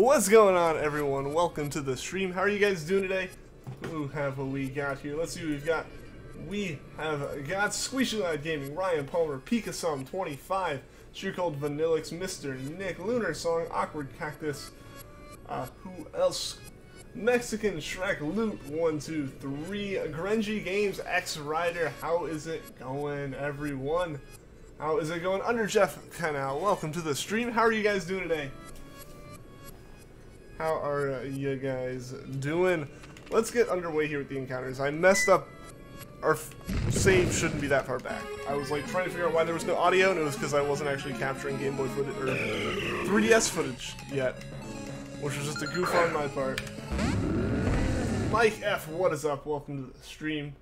What's going on, everyone? Welcome to the stream. How are you guys doing today? Who have we got here? Let's see what we've got. We have got Squishy Gaming, Ryan Palmer, Pikasom 25, Streetcold Vanillix, Mr. Nick, Lunar Song, Awkward Cactus. Who else? Mexican Shrek, Loot 123, Grenji Games, X Rider. How is it going, everyone? How is it going? Under Jeff Canal, welcome to the stream. How are you guys doing today? How are you guys doing? Let's get underway here with the encounters. I messed up. Our save shouldn't be that far back. I was like trying to figure out why there was no audio, and it was because I wasn't actually capturing Game Boy footage or 3DS footage yet, which was just a goof on my part. Mike F, what is up? Welcome to the stream.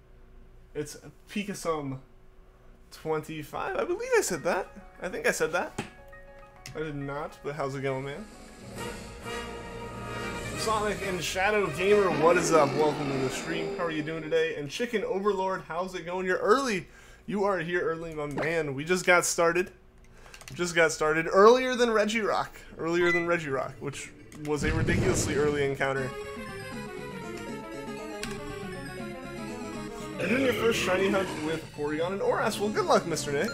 It's Pikasom 25. I believe I said that. I think I said that. I did not, but how's it going, man? Sonic and Shadow Gamer, what is up? Welcome to the stream. How are you doing today? And Chicken Overlord, how's it going? You're early. You are here early, my man. We just got started. Earlier than Regirock. Which was a ridiculously early encounter. You're doing your first shiny hunt with Porygon and Oras. Well, good luck, Mr. Nick.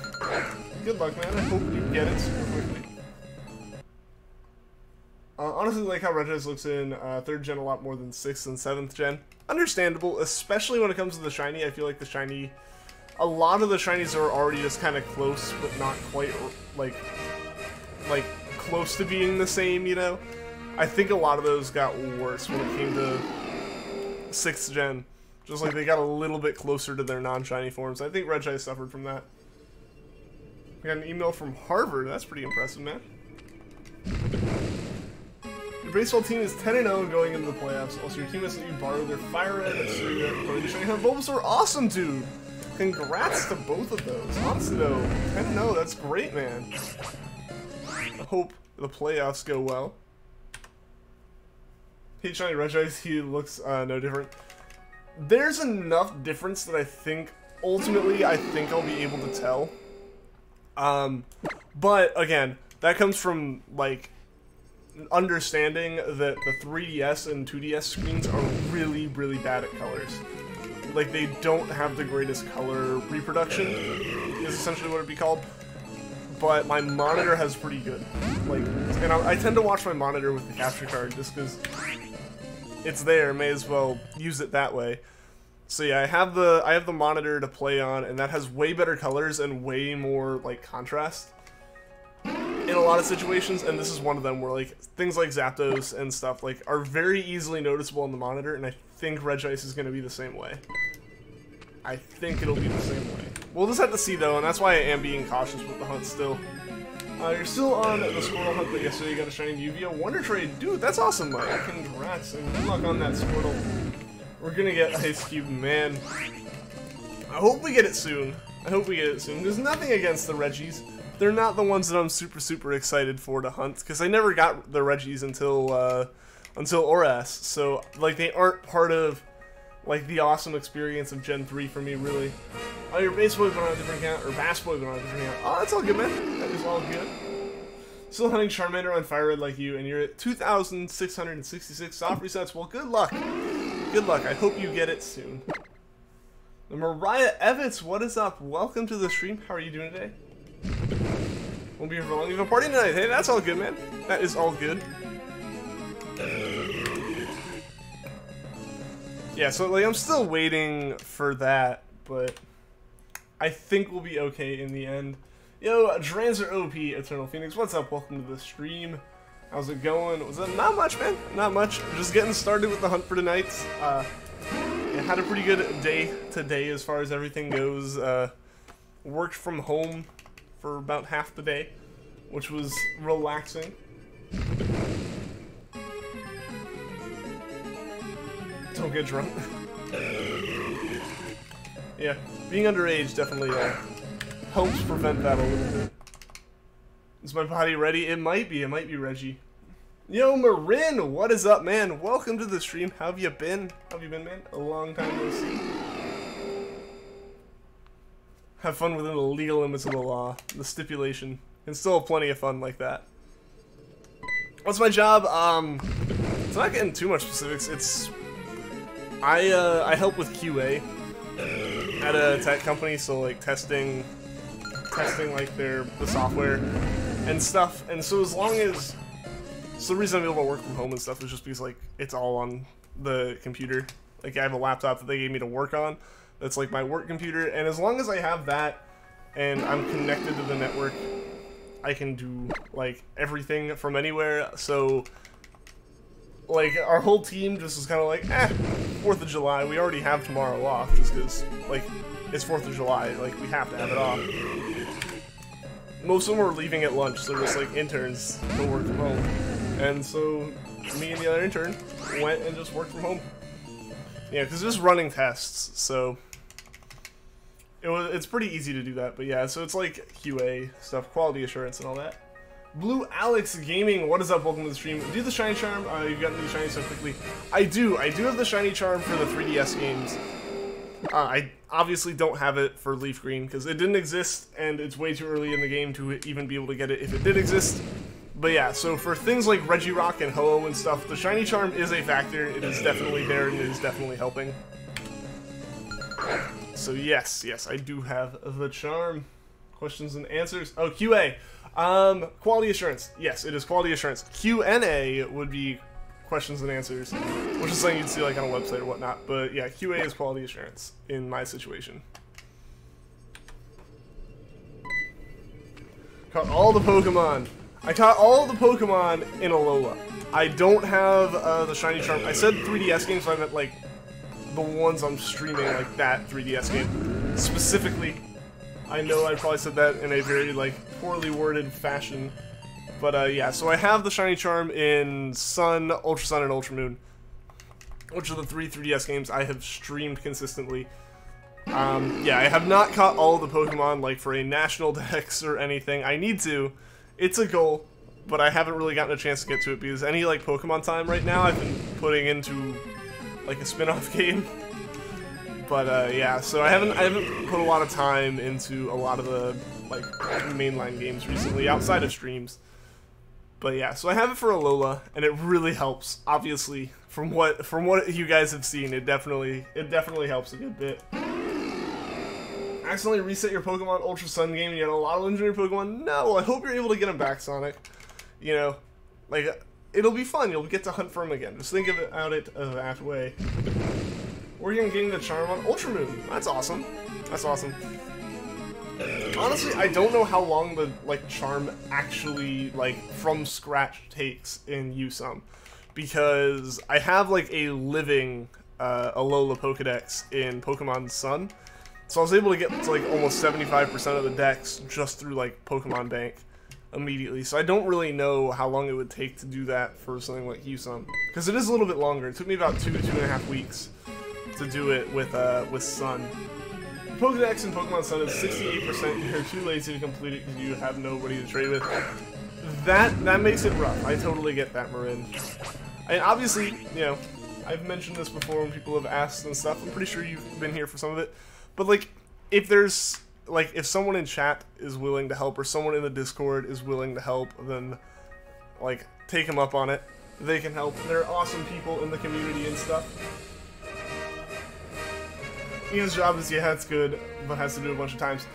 Good luck, man. I hope you get it super quickly. Honestly, like how Regice looks in 3rd gen a lot more than 6th and 7th gen. Understandable, especially when it comes to the shiny. I feel like the shiny, a lot of the shinies are already just kind of close, but not quite like close to being the same, you know? I think a lot of those got worse when it came to 6th gen. Just like they got a little bit closer to their non-shiny forms. I think Regice suffered from that. We got an email from Harvard. That's pretty impressive, man. Your baseball team is 10-0 going into the playoffs. Also, your team has let you borrow their Fire Red, so you're going to show you how Bulbasaur. Awesome, dude! Congrats to both of those. Honestly, though, 10-0, that's great, man. I hope the playoffs go well. Hey, Shiny Regice, he looks no different. There's enough difference that I think, ultimately, I'll be able to tell. But, again, that comes from, like, understanding that the 3DS and 2DS screens are really, really bad at colors. Like, they don't have the greatest color reproduction, is essentially what it'd be called. But my monitor has pretty good. Like, and I tend to watch my monitor with the capture card just because it's there, may as well use it that way. So yeah, I have the monitor to play on, and that has way better colors and way more like contrast in a lot of situations, and this is one of them where like things like Zapdos and stuff like are very easily noticeable on the monitor, and I think Regice is going to be the same way. I think it'll be the same way. We'll just have to see though, and that's why I am being cautious with the hunt still. You're still on the Squirtle hunt, but yesterday you got a shiny Yu-Gi-Oh! Wonder Trade. Dude, that's awesome, Mike. Congrats, and good luck on that Squirtle. We're gonna get Ice Cube, man. I hope we get it soon. There's nothing against the Regis. They're not the ones that I'm super excited for to hunt, because I never got the Regis until Oras. So, like, they aren't part of, like, the awesome experience of Gen 3 for me, really. Oh, your Base Boy went on a different account, or Bass Boy went on a different account. Oh, that's all good, man. That is all good. Still hunting Charmander on Fire Red like you, and you're at 2,666 soft resets. Well, good luck. Good luck. I hope you get it soon. The Mariah Evans, what is up? Welcome to the stream. How are you doing today? Won't be here for long. You have a party tonight. Hey, that's all good, man. That is all good. Yeah, so like I'm still waiting for that, but I think we'll be okay in the end. Yo, Dranzer OP, Eternal Phoenix, what's up? Welcome to the stream. How's it going? Was that not much, man? Not much. Just getting started with the hunt for tonight. Yeah, had a pretty good day today as far as everything goes. Worked from home for about half the day, which was relaxing. Don't get drunk. Yeah, being underage definitely helps prevent that a little bit. Is my body ready? It might be Reggie. Yo, Marin, what is up, man? Welcome to the stream. How have you been? How have you been, man? A long time no see. Have fun within the legal limits of the law. The stipulation. And still have plenty of fun like that. What's my job? It's not getting too much specifics. It's I help with QA at a tech company, so like testing like the software and stuff. And so the reason I'm able to work from home and stuff is just because like it's all on the computer. Like I have a laptop that they gave me to work on. That's like my work computer, and as long as I have that and I'm connected to the network, I can do like everything from anywhere. So like our whole team just was kind of like, 4th of July, we already have tomorrow off just because like it's 4th of July, like we have to have it off. Most of them were leaving at lunch, so they're just like interns to work from home. And so me and the other intern went and just worked from home. Yeah, because just running tests, so it's pretty easy to do that. But yeah, so it's like QA stuff, quality assurance and all that. Blue Alex Gaming, what is up? Welcome to the stream. Do the shiny charm? You've gotten the shiny so quickly. I do have the shiny charm for the 3DS games. I obviously don't have it for Leafgreen because it didn't exist, and it's way too early in the game to even be able to get it if it did exist. But yeah, so for things like Regirock and Ho-Oh and stuff, the shiny charm is a factor. It is definitely there, and it is definitely helping. So yes, I do have the charm. Questions and answers. Oh, QA. Quality assurance. Yes, it is quality assurance. QNA would be questions and answers, which is something you'd see like on a website or whatnot. But yeah, QA is quality assurance in my situation. Caught all the Pokemon. I caught all the Pokemon in Alola. I don't have the shiny charm. I said 3DS games, so I meant like the ones I'm streaming, like that 3DS game specifically. I know I probably said that in a very like poorly worded fashion, but yeah. So I have the shiny charm in Sun, Ultra Sun, and Ultra Moon, which are the 3 3DS games I have streamed consistently. Yeah, I have not caught all the Pokemon like for a national dex or anything. I need to. It's a goal, but I haven't really gotten a chance to get to it because any like Pokemon time right now I've been putting into like a spin-off game. But yeah, so I haven't put a lot of time into a lot of the like mainline games recently outside of streams. But yeah, so I have it for Alola, and it really helps. Obviously, from what you guys have seen, it definitely helps a good bit. Accidentally reset your Pokemon Ultra Sun game and you had a lot of legendary Pokemon? No, I hope you're able to get them back, Sonic. You know, like, it'll be fun. You'll get to hunt for them again. Just think about it that way. Working on getting the charm on Ultra Moon. That's awesome. That's awesome. Honestly, I don't know how long the, like, charm actually, like, from scratch takes in USUM. Because I have, like, a living Alola Pokedex in Pokemon Sun. So I was able to get to, like, almost 75% of the dex just through, like, Pokemon Bank immediately. So I don't really know how long it would take to do that for something like USUM. Because it is a little bit longer. It took me about 2.5 weeks to do it with Sun. Pokedex in Pokemon Sun is 68%. You're too lazy to complete it because you have nobody to trade with. That makes it rough. I totally get that, Marin. And obviously, you know, I've mentioned this before when people have asked and stuff. I'm pretty sure you've been here for some of it. But, like, if there's, like, if someone in chat is willing to help or someone in the Discord is willing to help, then, like, take them up on it. They can help. They're awesome people in the community and stuff. Ian's job is, yeah, it's good, but has to do it a bunch of times.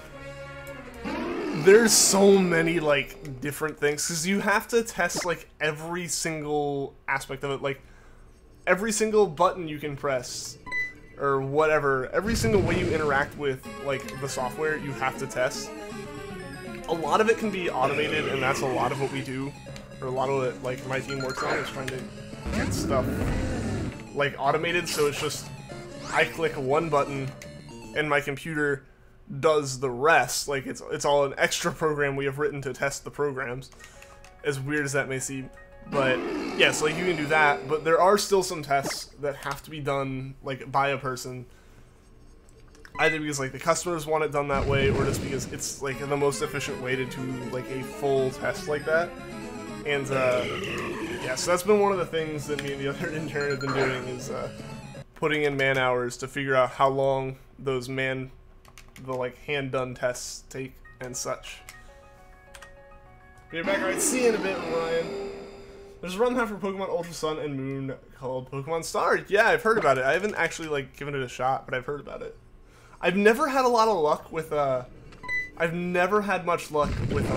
There's so many, like, different things, because you have to test, like, every single aspect of it. Like, every single button you can press, or whatever, every single way you interact with, like, the software, you have to test. A lot of it can be automated, and that's a lot of what we do, or a lot of it, like, my team works on, is trying to get stuff, like, automated, so it's just, I click one button, and my computer does the rest. Like, it's all an extra program we have written to test the programs, as weird as that may seem. But, yeah, so, like, you can do that, but there are still some tests that have to be done, like, by a person. Either because, like, the customers want it done that way, or just because it's, like, the most efficient way to do, like, a full test like that. And, yeah, so that's been one of the things that me and the other intern have been doing, is, putting in man hours to figure out how long those like, hand-done tests take and such. Be right back. Alright, see you in a bit, Ryan. There's a run map for Pokemon Ultra Sun and Moon called Pokemon Star. Yeah, I've heard about it. I haven't actually like given it a shot, but I've heard about it. I've never had a lot of luck with I've never had much luck with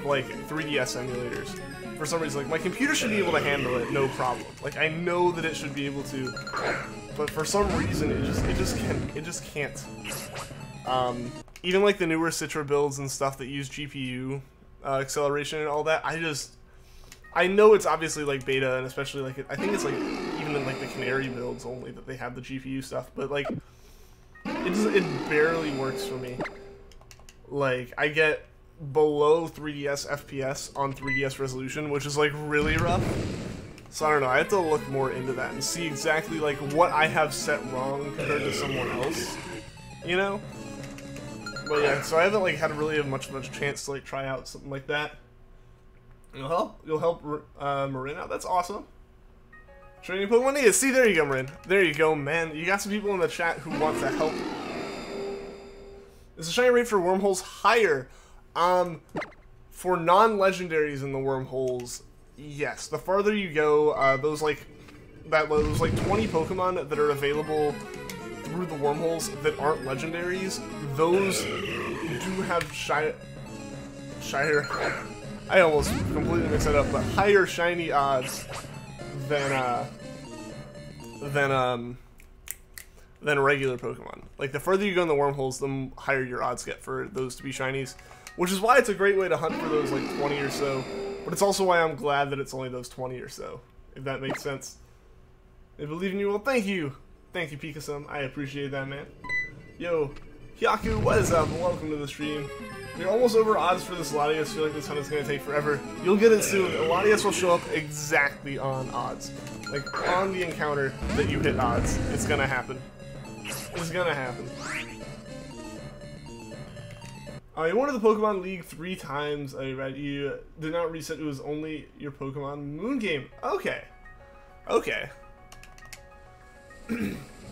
like 3DS emulators. For some reason, like my computer should be able to handle it, no problem. Like I know that it should be able to, but for some reason it just can't. Even like the newer Citra builds and stuff that use GPU acceleration and all that, I know it's obviously like beta, and especially like I think it's like even in like the Canary builds only that they have the GPU stuff, but like it barely works for me. Like I get below 3DS FPS on 3DS resolution, which is like really rough. So I don't know, I have to look more into that and see exactly like what I have set wrong compared to someone else, you know? But yeah, so I haven't like had really much chance to like try out something like that. You'll help Marin out. That's awesome. Training Pokemon needed. See, there you go, Marin. There you go, man. You got some people in the chat who want to help. Is the shiny rate for wormholes higher? For non-legendaries in the wormholes, yes. The farther you go, those 20 Pokemon that are available through the wormholes that aren't legendaries, those do have I almost completely mixed that up, but higher shiny odds than regular Pokemon. Like the further you go in the wormholes, the higher your odds get for those to be shinies, which is why it's a great way to hunt for those like 20 or so. But it's also why I'm glad that it's only those 20 or so, if that makes sense. I believe in you. Well, thank you. Thank you, Pika-san. I appreciate that, man. Yo, Hyaku, what is up? Welcome to the stream. We're almost over odds for this Latias. I feel like this hunt is going to take forever. You'll get it soon. Latias will show up exactly on odds. Like, on the encounter that you hit odds. It's going to happen. It's going to happen. You won the Pokemon League 3 times. I read you did not reset. It was only your Pokemon Moon game. Okay. Okay.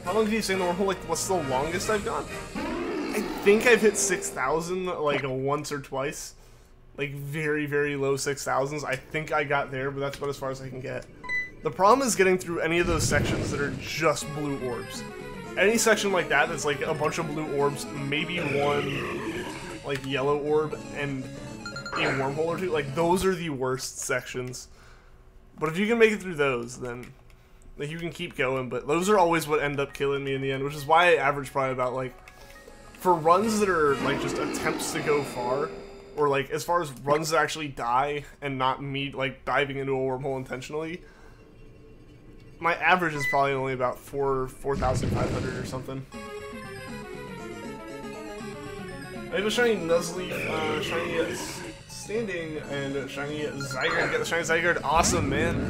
How long did you stay in the wormhole? Like, what's the longest I've gone? I think I've hit 6,000 like once or twice. Like very, very low 6,000s. I think I got there, but that's about as far as I can get. The problem is getting through any of those sections that are just blue orbs. Any section like that that's like a bunch of blue orbs, maybe one like yellow orb and a wormhole or two, like those are the worst sections. But if you can make it through those, then like you can keep going, but those are always what end up killing me in the end, which is why I average probably about like, for runs that are like just attempts to go far, or like as far as runs that actually die and not me like diving into a wormhole intentionally, my average is probably only about 4,500 or something. I have a shiny Nuzleaf, shiny Standing, and shiny Zygarde. Get the shiny Zygarde. Awesome, man.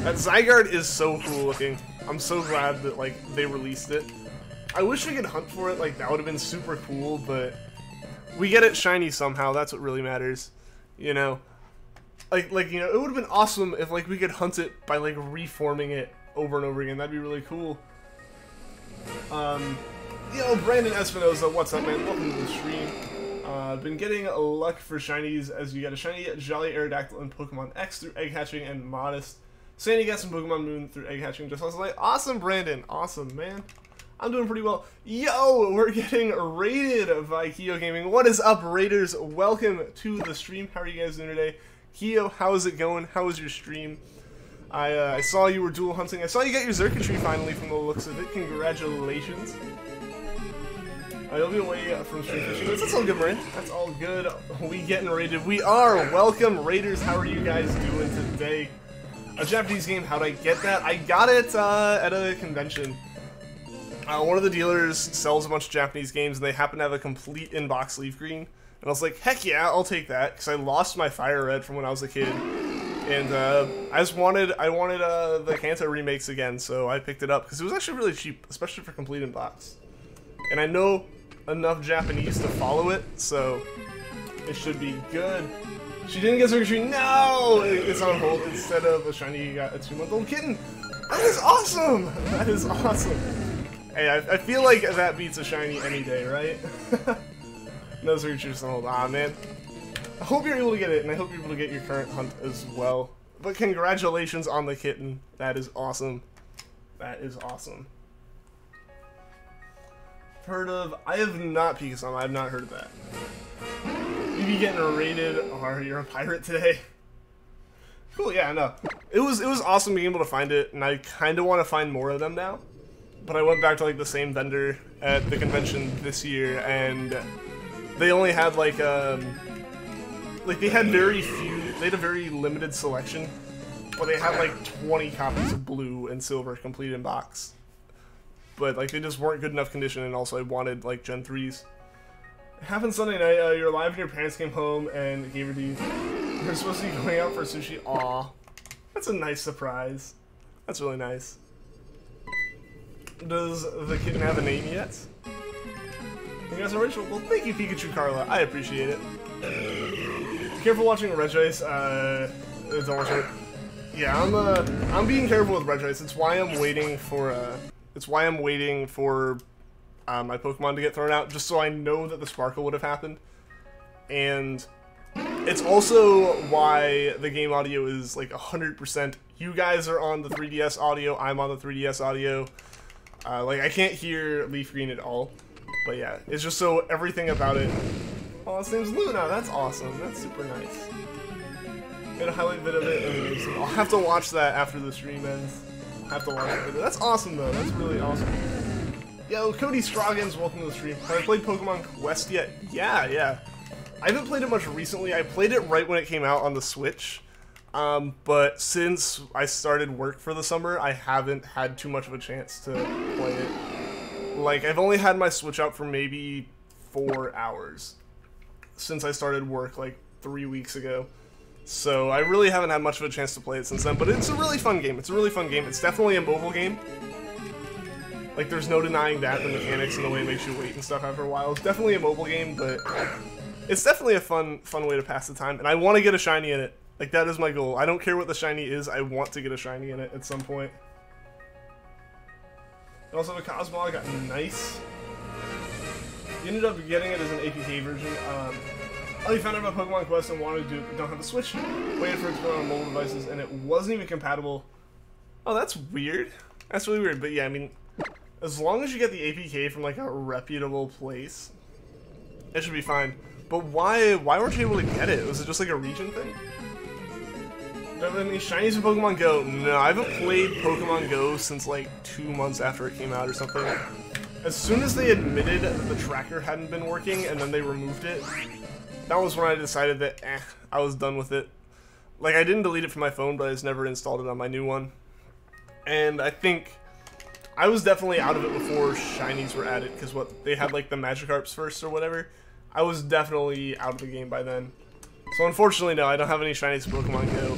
That Zygarde is so cool looking. I'm so glad that like they released it. I wish we could hunt for it. Like that would have been super cool, but we get it shiny somehow. That's what really matters, you know. Like you know, it would have been awesome if like we could hunt it by like reforming it over and over again. That'd be really cool. Yo, Brandon Espinoza, what's up, man? Welcome to the stream. Been getting luck for shinies as you get a shiny Jolly Aerodactyl in Pokemon X through egg hatching and Modest. Sandy gets some Pokemon Moon through egg hatching just last night. Awesome, Brandon. Awesome, man. I'm doing pretty well. Yo, we're getting raided by Kyo Gaming. What is up, Raiders? Welcome to the stream. How are you guys doing today? Kyo, how is it going? How was your stream? I saw you were dual hunting. I saw you get your Xurkitree finally from the looks of it. Congratulations. You'll be away from stream fishing. That's all good, Marin. That's all good. We getting raided. We are. Welcome, Raiders. How are you guys doing today? A Japanese game. How'd I get that? I got it at a convention. One of the dealers sells a bunch of Japanese games, and they happen to have a complete inbox Leafgreen. And I was like, heck yeah, I'll take that, because I lost my Fire Red from when I was a kid. And I wanted the Kanto remakes again, so I picked it up, because it was actually really cheap, especially for complete inbox. And I know enough Japanese to follow it, so it should be good. She didn't get Xurkitree. No! It's on hold. Instead of a shiny, you got a 2-month-old kitten. That is awesome! That is awesome. Hey, I feel like that beats a shiny any day, right? No Xurkitree's on hold. Ah, man. I hope you're able to get it, and I hope you're able to get your current hunt as well. But congratulations on the kitten. That is awesome. That is awesome. Heard of... I have not Pikachu. I have not heard of that. You be getting raided, or you're a pirate today. Cool, yeah, no. It was awesome being able to find it, and I kind of want to find more of them now. But I went back to like the same vendor at the convention this year, and they only had like they had very few. They had a very limited selection, but they had like 20 copies of Blue and Silver complete in box. But like they just weren't good enough condition, and also I wanted like Gen 3s. It happened Sunday night. You're alive and your parents came home and gave her to you. You're supposed to be going out for sushi. Aw, that's a nice surprise. That's really nice. Does the kitten have a name yet? You guys are original. Well, thank you, Pikachu Carla. I appreciate it. Careful watching Regice. Don't watch it. Yeah, I'm being careful with Regice. It's why I'm waiting for my Pokemon to get thrown out, just so I know that the Sparkle would have happened. And it's also why the game audio is like 100%. You guys are on the 3DS audio. I'm on the 3DS audio. Like, I can't hear Leafgreen at all. But yeah, it's just so everything about it... Oh, his name's Luna. That's awesome. That's super nice. Made a highlight bit of it. And I'll have to watch that after the stream ends. I'll have to watch it. That's awesome, though. That's really awesome. Yo, Cody Scroggins, welcome to the stream. Have I played Pokemon Quest yet? Yeah. I haven't played it much recently. I played it right when it came out on the Switch. But since I started work for the summer, I haven't had too much of a chance to play it. Like, I've only had my Switch out for maybe 4 hours since I started work, like, 3 weeks ago. So I really haven't had much of a chance to play it since then, but it's a really fun game. It's a really fun game. It's definitely a mobile game. Like, there's no denying that, the mechanics and the way it makes you wait and stuff after a while. It's definitely a mobile game, but it's definitely a fun way to pass the time, and I want to get a shiny in it. Like, that is my goal. I don't care what the shiny is, I want to get a shiny in it at some point. I also have a Cosmog, I got nice. You ended up getting it as an APK version. You found out about Pokemon Quest and wanted to do it, but don't have a Switch. Waited for it to go on mobile devices, and it wasn't even compatible. Oh, that's weird. That's really weird, but yeah, I mean, as long as you get the APK from, like, a reputable place, it should be fine. But why weren't you able to get it? Was it just, like, a region thing? Do you have any shinies in Pokemon Go? No, I haven't played Pokemon Go since, like, 2 months after it came out or something. As soon as they admitted that the tracker hadn't been working and then they removed it, that was when I decided that, I was done with it. Like, I didn't delete it from my phone, but I just never installed it on my new one. And I think I was definitely out of it before shinies were added, because they had, like, the Magikarps first or whatever. I was definitely out of the game by then. So unfortunately, no, I don't have any shinies in Pokemon Go.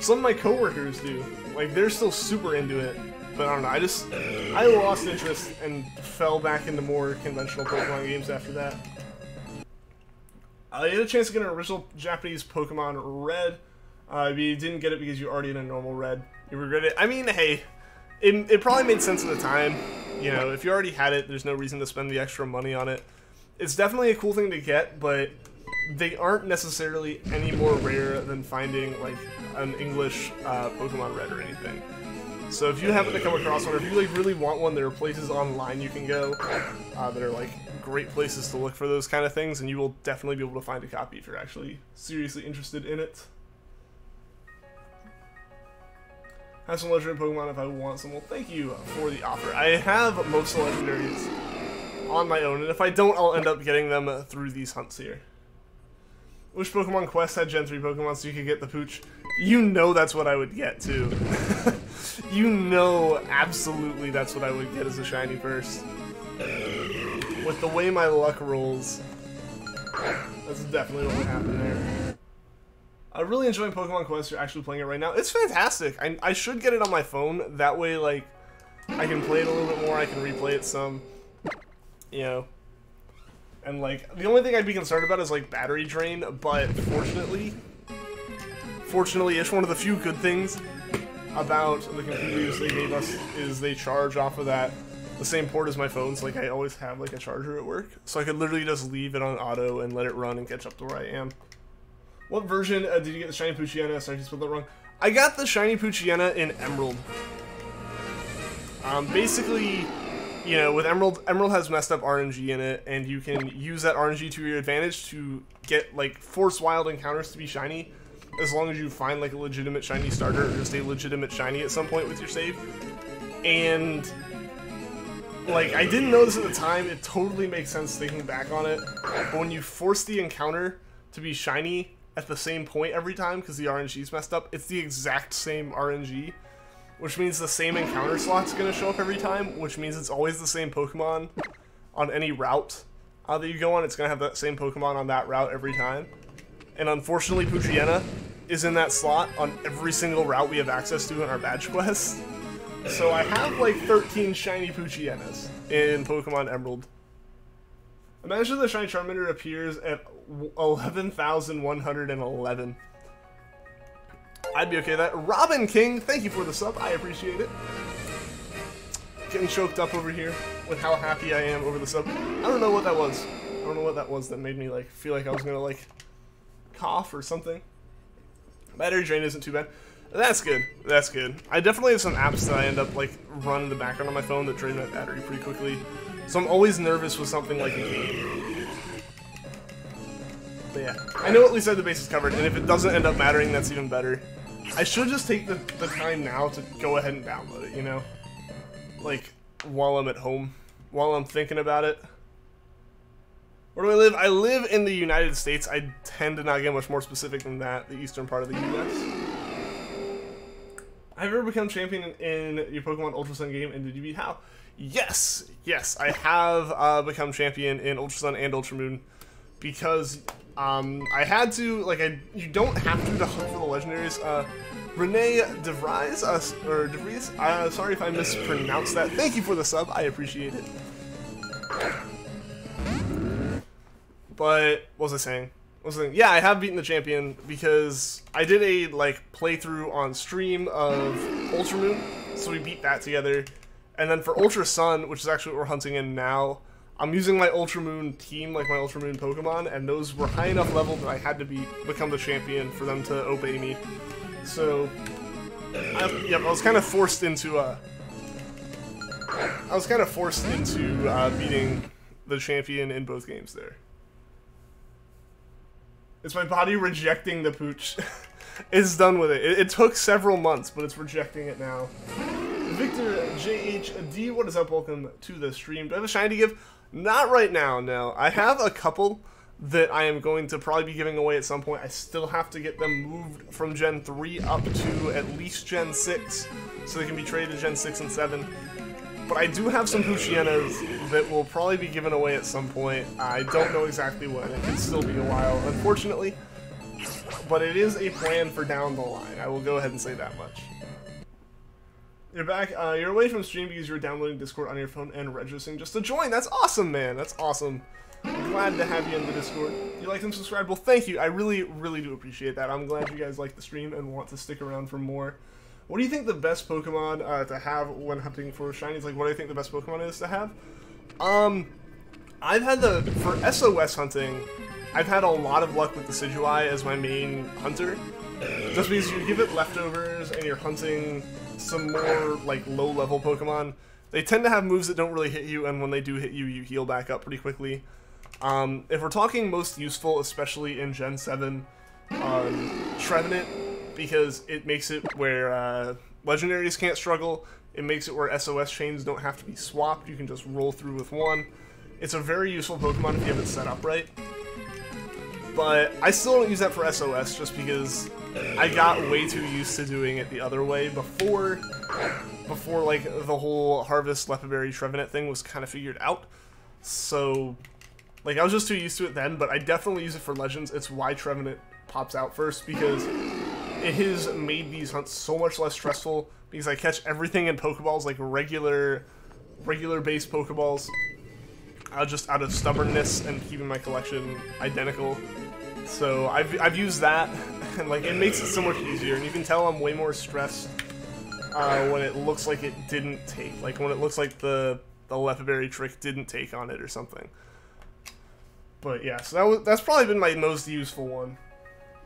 Some of my coworkers do. Like, they're still super into it. But I don't know, I lost interest and fell back into more conventional Pokemon games after that. You had a chance to get an original Japanese Pokemon Red. You didn't get it because you already had a normal Red. You regret it. I mean, hey, it probably made sense at the time. You know, if you already had it, there's no reason to spend the extra money on it. It's definitely a cool thing to get, but they aren't necessarily any more rare than finding, like, an English Pokemon Red or anything. So if you happen to come across one, or if you, like, really want one, there are places online you can go that are, like, great places to look for those kind of things, and you will definitely be able to find a copy if you're actually seriously interested in it. Have some legendary Pokemon if I want some. Well, thank you for the offer. I have most of the legendaries on my own, and if I don't, I'll end up getting them through these hunts here. Wish Pokemon Quest had Gen 3 Pokemon so you could get the Pooch. You know that's what I would get, too. You know absolutely that's what I would get as a shiny first. With the way my luck rolls, that's definitely what would happen there. I'm really enjoying Pokemon Quest. You're actually playing it right now. It's fantastic. I should get it on my phone. That way, like, I can play it a little bit more. I can replay it some. You know. And, like, the only thing I'd be concerned about is, like, battery drain. But fortunately, it's one of the few good things about the computers they gave us is they charge off of the same port as my phone. So, like, I always have, like, a charger at work. So I could literally just leave it on auto and let it run and catch up to where I am. What version did you get the shiny Poochyena? Sorry if you spelled that wrong. I got the shiny Poochyena in Emerald. Basically, you know, with Emerald has messed up RNG in it, and you can use that RNG to your advantage to get, like, Force Wild encounters to be shiny, as long as you find, like, a legitimate shiny starter, or just a legitimate shiny at some point with your save. And, like, I didn't know this at the time, it totally makes sense thinking back on it, but when you force the encounter to be shiny at the same point every time, because the RNG's messed up, it's the exact same RNG, which means the same encounter slot's going to show up every time, which means it's always the same Pokemon on any route that you go on. It's going to have that same Pokemon on that route every time. And unfortunately, Poochyena is in that slot on every single route we have access to in our badge quest. So I have like 13 shiny Poochyenas in Pokemon Emerald. Imagine the shiny Charmander appears at 11,111. I'd be okay with that. Robin King, thank you for the sub. I appreciate it. Getting choked up over here with how happy I am over the sub. I don't know what that was. I don't know what that was that made me like feel like I was gonna like cough or something. Battery drain isn't too bad. That's good. That's good. I definitely have some apps that I end up like running in the background on my phone that drain my battery pretty quickly. So I'm always nervous with something like a game. But yeah, I know at least I have the bases covered, and if it doesn't end up mattering, that's even better. I should just take the time now to go ahead and download it, you know? Like, while I'm at home, while I'm thinking about it. Where do I live? I live in the United States. I tend to not get much more specific than that, the eastern part of the US. Have you ever become champion in your Pokemon Ultra Sun game, and did you beat how? Yes! Yes, I have become champion in Ultra Sun and Ultra Moon, because I had to, like, you don't have to hunt for the legendaries. Renee DeVries, or DeVries, sorry if I mispronounced that. Thank you for the sub, I appreciate it. But, what was I saying? Yeah, I have beaten the champion because I did a, like, playthrough on stream of Ultra Moon, so we beat that together. And then for Ultra Sun, which is actually what we're hunting in now, I'm using my Ultra Moon team, like my Ultra Moon Pokemon, and those were high enough level that I had to become the champion for them to obey me. So, I was kind of forced into, beating the champion in both games there. It's my body rejecting the pooch. It's done with it. It took several months, but it's rejecting it now. Victor JHD, what is up? Welcome to the stream. Do I have a shiny to give? Not right now, no. I have a couple that I am going to probably be giving away at some point. I still have to get them moved from Gen 3 up to at least Gen 6, so they can be traded to Gen 6 and 7. But I do have some Poochyenas that will probably be given away at some point. I don't know exactly when. It can still be a while, unfortunately. But it is a plan for down the line. I will go ahead and say that much. You're back. You're away from stream because you're downloading Discord on your phone and registering just to join. That's awesome, man. That's awesome. I'm glad to have you in the Discord. You like and subscribe? Well, thank you. I really, really do appreciate that. I'm glad you guys like the stream and want to stick around for more. What do you think the best Pokemon to have when hunting for shinies? Like, what do you think the best Pokemon is to have? I've had for SOS hunting, I've had a lot of luck with the Decidueye as my main hunter. Just because you give it leftovers and you're hunting some more, like, low-level Pokemon. They tend to have moves that don't really hit you, and when they do hit you, you heal back up pretty quickly. If we're talking most useful, especially in Gen 7, Trevenant, because it makes it where legendaries can't struggle. It makes it where SOS chains don't have to be swapped. You can just roll through with one. It's a very useful Pokemon if you have it set up right. But I still don't use that for SOS just because I got way too used to doing it the other way before like the whole Harvest Lepiberry Trevenant thing was kind of figured out. So like I was just too used to it then, but I definitely use it for Legends. It's why Trevenant pops out first, because it has made these hunts so much less stressful because I catch everything in Pokeballs, like regular base Pokeballs, just out of stubbornness and keeping my collection identical. So I've used that, and like it makes it so much easier, and you can tell I'm way more stressed when it looks like it didn't take, like when it looks like the Lepiberry trick didn't take on it or something. But yeah, so that's probably been my most useful one.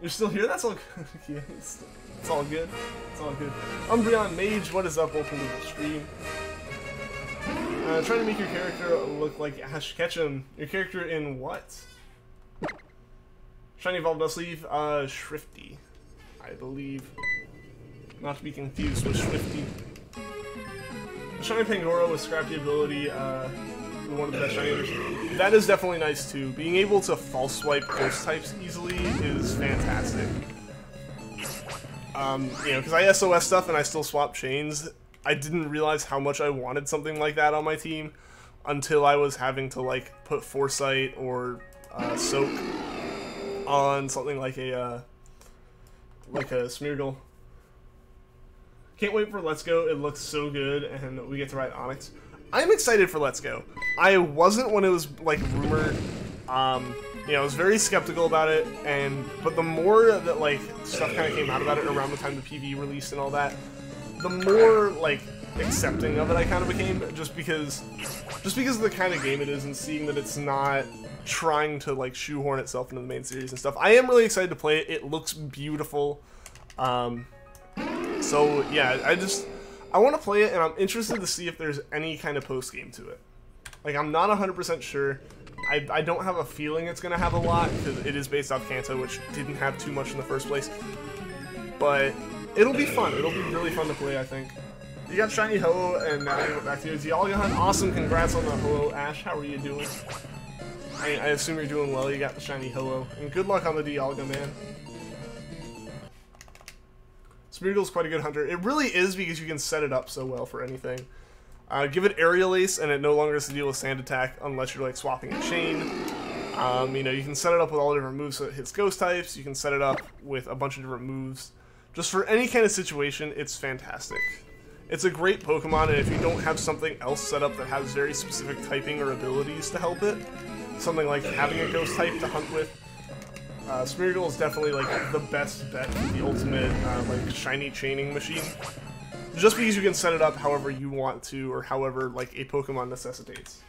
You're still here? That's all good. Yeah, it's all good. It's all good. Umbreon Mage, what is up? Welcome to the stream. Trying to make your character look like Ash Ketchum. Your character in what? Shiny Evolved Dustleaf, Shrifty, I believe. Not to be confused with Swifty. Shiny Pangoro with Scrappy ability, one of the best shiny. That is definitely nice too. Being able to false swipe ghost types easily is fantastic. You know, because I SOS stuff and I still swap chains, I didn't realize how much I wanted something like that on my team until I was having to like put Foresight or Soak on something like a Smeargle. Can't wait for Let's Go. It looks so good, and we get to ride Onix. I'm excited for Let's Go. I wasn't when it was like rumored. You know, I was very skeptical about it, but the more that like stuff kind of came out about it around the time the PV released and all that, the more like accepting of it I kind of became, just because of the kind of game it is, and seeing that it's not trying to like shoehorn itself into the main series and stuff. I am really excited to play it. It looks beautiful. So yeah, I want to play it, and I'm interested to see if there's any kind of post game to it. Like, I'm not 100% sure. I don't have a feeling it's gonna have a lot because it is based off Kanto, which didn't have too much in the first place. But it'll be fun. It'll be really fun to play, I think. You got Shiny Ho-Oh, and now you went back to your Dialga. Awesome, congrats on the Ho-Oh, Ash. How are you doing? I assume you're doing well. You got the Shiny Ho-Oh. And good luck on the Dialga, man. Smeargle's quite a good hunter. It really is because you can set it up so well for anything. Give it Aerial Ace, and it no longer has to deal with Sand Attack unless you're like swapping a chain. You know, you can set it up with all different moves so it hits ghost types. You can set it up with a bunch of different moves. Just for any kind of situation, it's fantastic. It's a great Pokemon, and if you don't have something else set up that has very specific typing or abilities to help it, something like having a ghost type to hunt with, Smeargle is definitely like the best bet, the ultimate like shiny chaining machine. Just because you can set it up however you want to, or however like a Pokemon necessitates.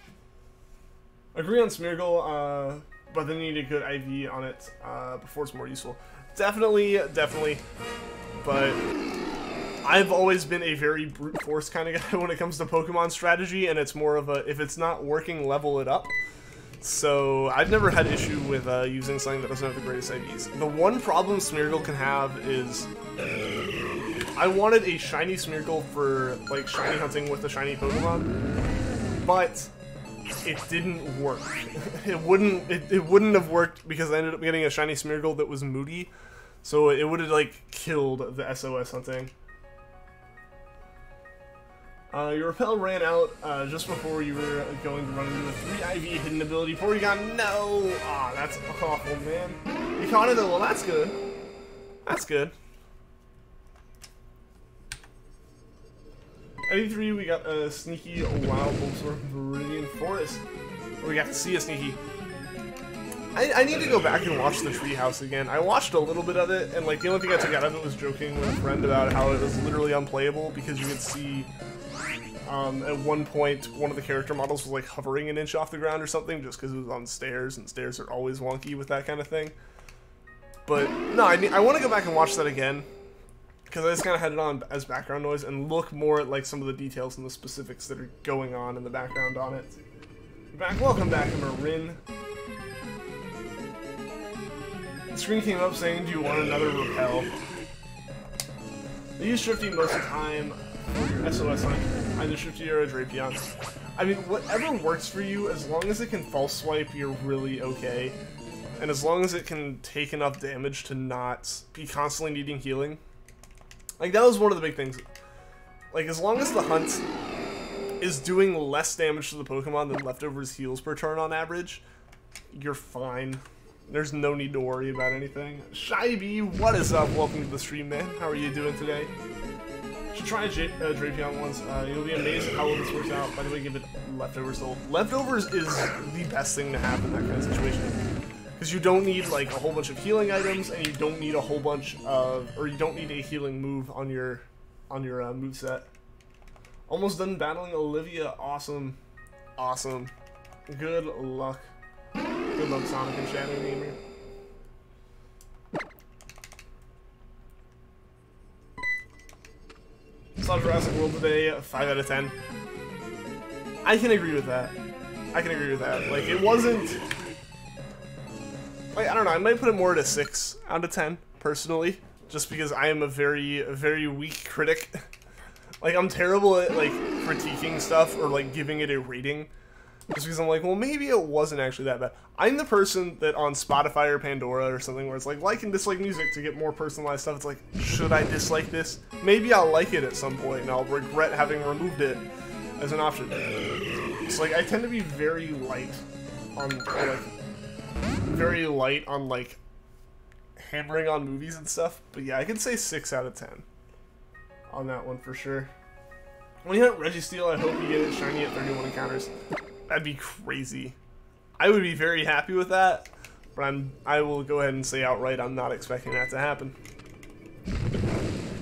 Agree on Smeargle, but then you need a good IV on it before it's more useful. Definitely, but I've always been a very brute force kind of guy when it comes to Pokemon strategy, and it's more of a, if it's not working, level it up. So I've never had issue with using something that doesn't have the greatest IVs. The one problem Smeargle can have is I wanted a shiny Smeargle for like shiny hunting with a shiny Pokemon, but it didn't work. It wouldn't have worked because I ended up getting a shiny Smeargle that was moody, so it would have like killed the SOS hunting. Your Repel ran out just before you were going to run into a 3 IV hidden ability. Porygon, no! Ah, that's awful, man. You caught it though, well that's good. That's good. At E3 we got a sneaky Wild Bulbasaur Viridian Forest, where we got to see a sneaky. I need to go back and watch the Treehouse again. I watched a little bit of it, and like the only thing I took out of it was joking with a friend about how it was literally unplayable because you could see at one point one of the character models was like hovering an inch off the ground or something just because it was on stairs, and stairs are always wonky with that kind of thing. But no, I want to go back and watch that again because I just kind of had it on as background noise and look more at like some of the details and the specifics that are going on in the background on it. Welcome back, Marin. The screen came up saying, do you want another Repel? I use Shifty most of the time for your SOS hunt, either Shifty or a Drapion. I mean, whatever works for you, as long as it can false swipe, you're really okay. And as long as it can take enough damage to not be constantly needing healing. Like, that was one of the big things. Like, as long as the hunt is doing less damage to the Pokemon than Leftovers heals per turn on average, you're fine. There's no need to worry about anything. Shybee, what is up? Welcome to the stream, man. How are you doing today? Should try Drapion once. You'll be amazed at how well this works out. By the way, give it Leftovers though. Leftovers is the best thing to have in that kind of situation. Because you don't need like a whole bunch of healing items, and you don't need a whole bunch of, or you don't need a healing move on your moveset. Almost done battling Olivia. Awesome. Awesome. Good luck. Good luck, Sonic and Shadow Gamer. Saw Jurassic World today, 5 out of 10. I can agree with that. I can agree with that. Like, it wasn't... Like, I don't know, I might put it more at a 6 out of 10, personally. Just because I am a very weak critic. Like, I'm terrible at, like, critiquing stuff or, like, giving it a rating. Just because I'm like, well, maybe it wasn't actually that bad. I'm the person that on Spotify or Pandora or something where it's like and dislike music to get more personalized stuff. It's like, should I dislike this? Maybe I'll like it at some point and I'll regret having removed it as an option. It's like, I tend to be very light on, like, hammering on movies and stuff. But yeah, I can say 6 out of 10 on that one for sure. When you hit Registeel, I hope you get it shiny at 31 encounters. That'd be crazy. I would be very happy with that, but I will go ahead and say outright I'm not expecting that to happen.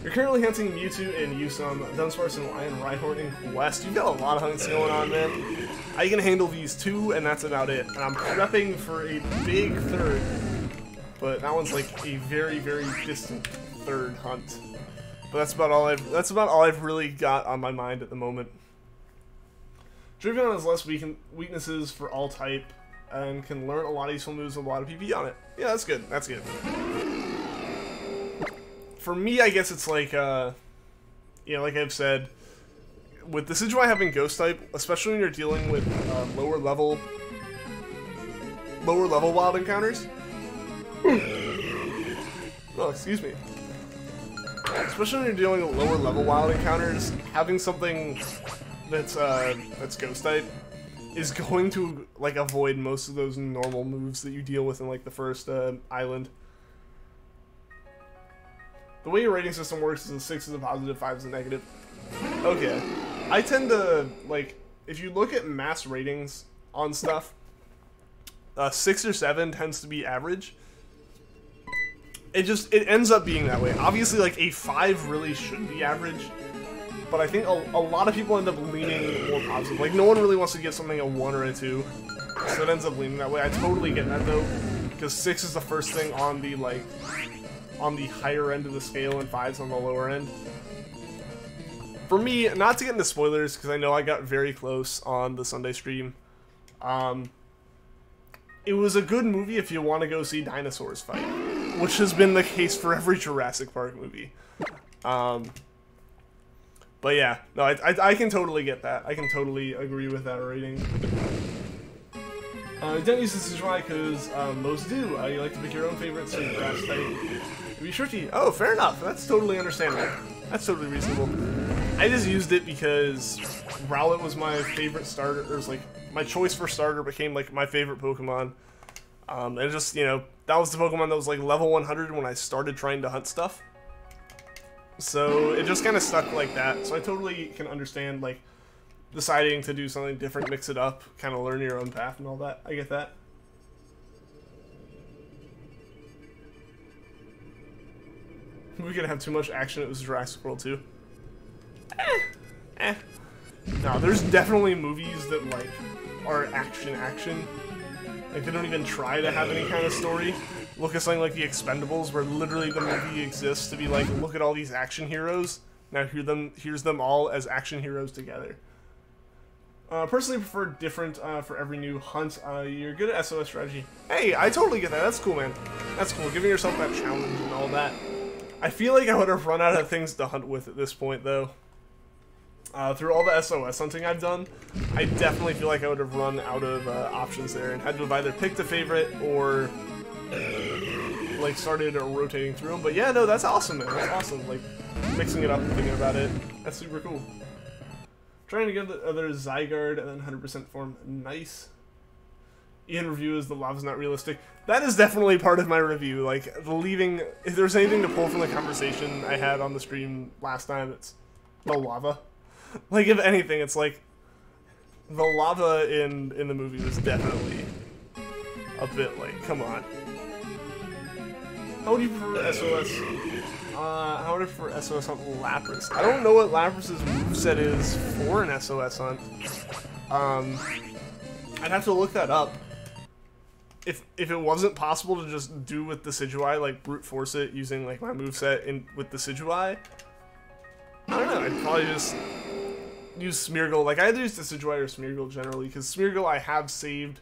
You're currently hunting Mewtwo and Yusum, Dunsparce and Lion, Rhyhorn, and Quest. You've got a lot of hunts going on, man. I can handle these 2, and that's about it. And I'm prepping for a big 3rd, but that one's like a very distant 3rd hunt. But that's about all I've really got on my mind at the moment. Dravion has less weaknesses for all type and can learn a lot of useful moves with a lot of PP on it. Yeah, that's good. That's good. For me, I guess it's like, you know, like I've said, with the Decidueye having Ghost type, especially when you're dealing with lower level wild encounters. Oh, excuse me. Especially when you're dealing with lower level wild encounters, having something that's Ghost type is going to, like, avoid most of those normal moves that you deal with in, like, the first island. The way your rating system works is a 6 is a positive, 5 is a negative. Okay. I tend to, like, if you look at mass ratings on stuff, 6 or 7 tends to be average. It ends up being that way. Obviously, like, a 5 really should be average. But I think a lot of people end up leaning more positive. Like, no one really wants to give something a 1 or a 2. So it ends up leaning that way. I totally get that, though. Because 6 is the first thing on the, like, on the higher end of the scale, and 5's on the lower end. For me, not to get into spoilers, because I know I got very close on the Sunday stream. It was a good movie if you want to go see dinosaurs fight. Which has been the case for every Jurassic Park movie. But yeah, no, I can totally get that. I can totally agree with that rating. You don't use this Decidueye because most do. You like to pick your own favorites, so grass type. Be sure to. Oh, fair enough. That's totally understandable. That's totally reasonable. I just used it because Rowlet was my favorite starter. Or was like my choice for starter became like my favorite Pokemon. And just, you know, that was the Pokemon that was like level 100 when I started trying to hunt stuff. So it just kind of stuck like that. So I totally can understand, like, deciding to do something different, mix it up, kind of learn your own path and all that. I get that. We're gonna have too much action. It was Jurassic World 2. No, there's definitely movies that, like, are action. Like, they don't even try to have any kind of story. Look at something like The Expendables, where literally the movie exists to be like, look at all these action heroes. Now here's them all as action heroes together. Personally prefer different for every new hunt. You're good at SOS strategy. Hey, I totally get that. That's cool, man. That's cool. Giving yourself that challenge and all that. I feel like I would have run out of things to hunt with at this point, though. Through all the SOS hunting I've done, I definitely feel like I would have run out of options there and had to have either picked a favorite or like started rotating through them. But yeah, no, that's awesome, man. That's awesome. Like, mixing it up and thinking about it. That's super cool. Trying to get the other Zygarde and then 100% form. Nice. Ian review is the lava's not realistic. That is definitely part of my review. Like, if there's anything to pull from the conversation I had on the stream last time, it's the lava. Like, if anything, it's like the lava in the movie was definitely a bit like, come on. How would you prefer SOS? How would I prefer SOS hunt Lapras? I don't know what Lapras's moveset is for an SOS hunt. I'd have to look that up. If it wasn't possible to just do with the Decidueye, like brute force it using like my moveset with the Decidueye, I don't know, I'd probably just use Smeargle. Like, I either use Decidueye or Smeargle generally, because Smeargle I have saved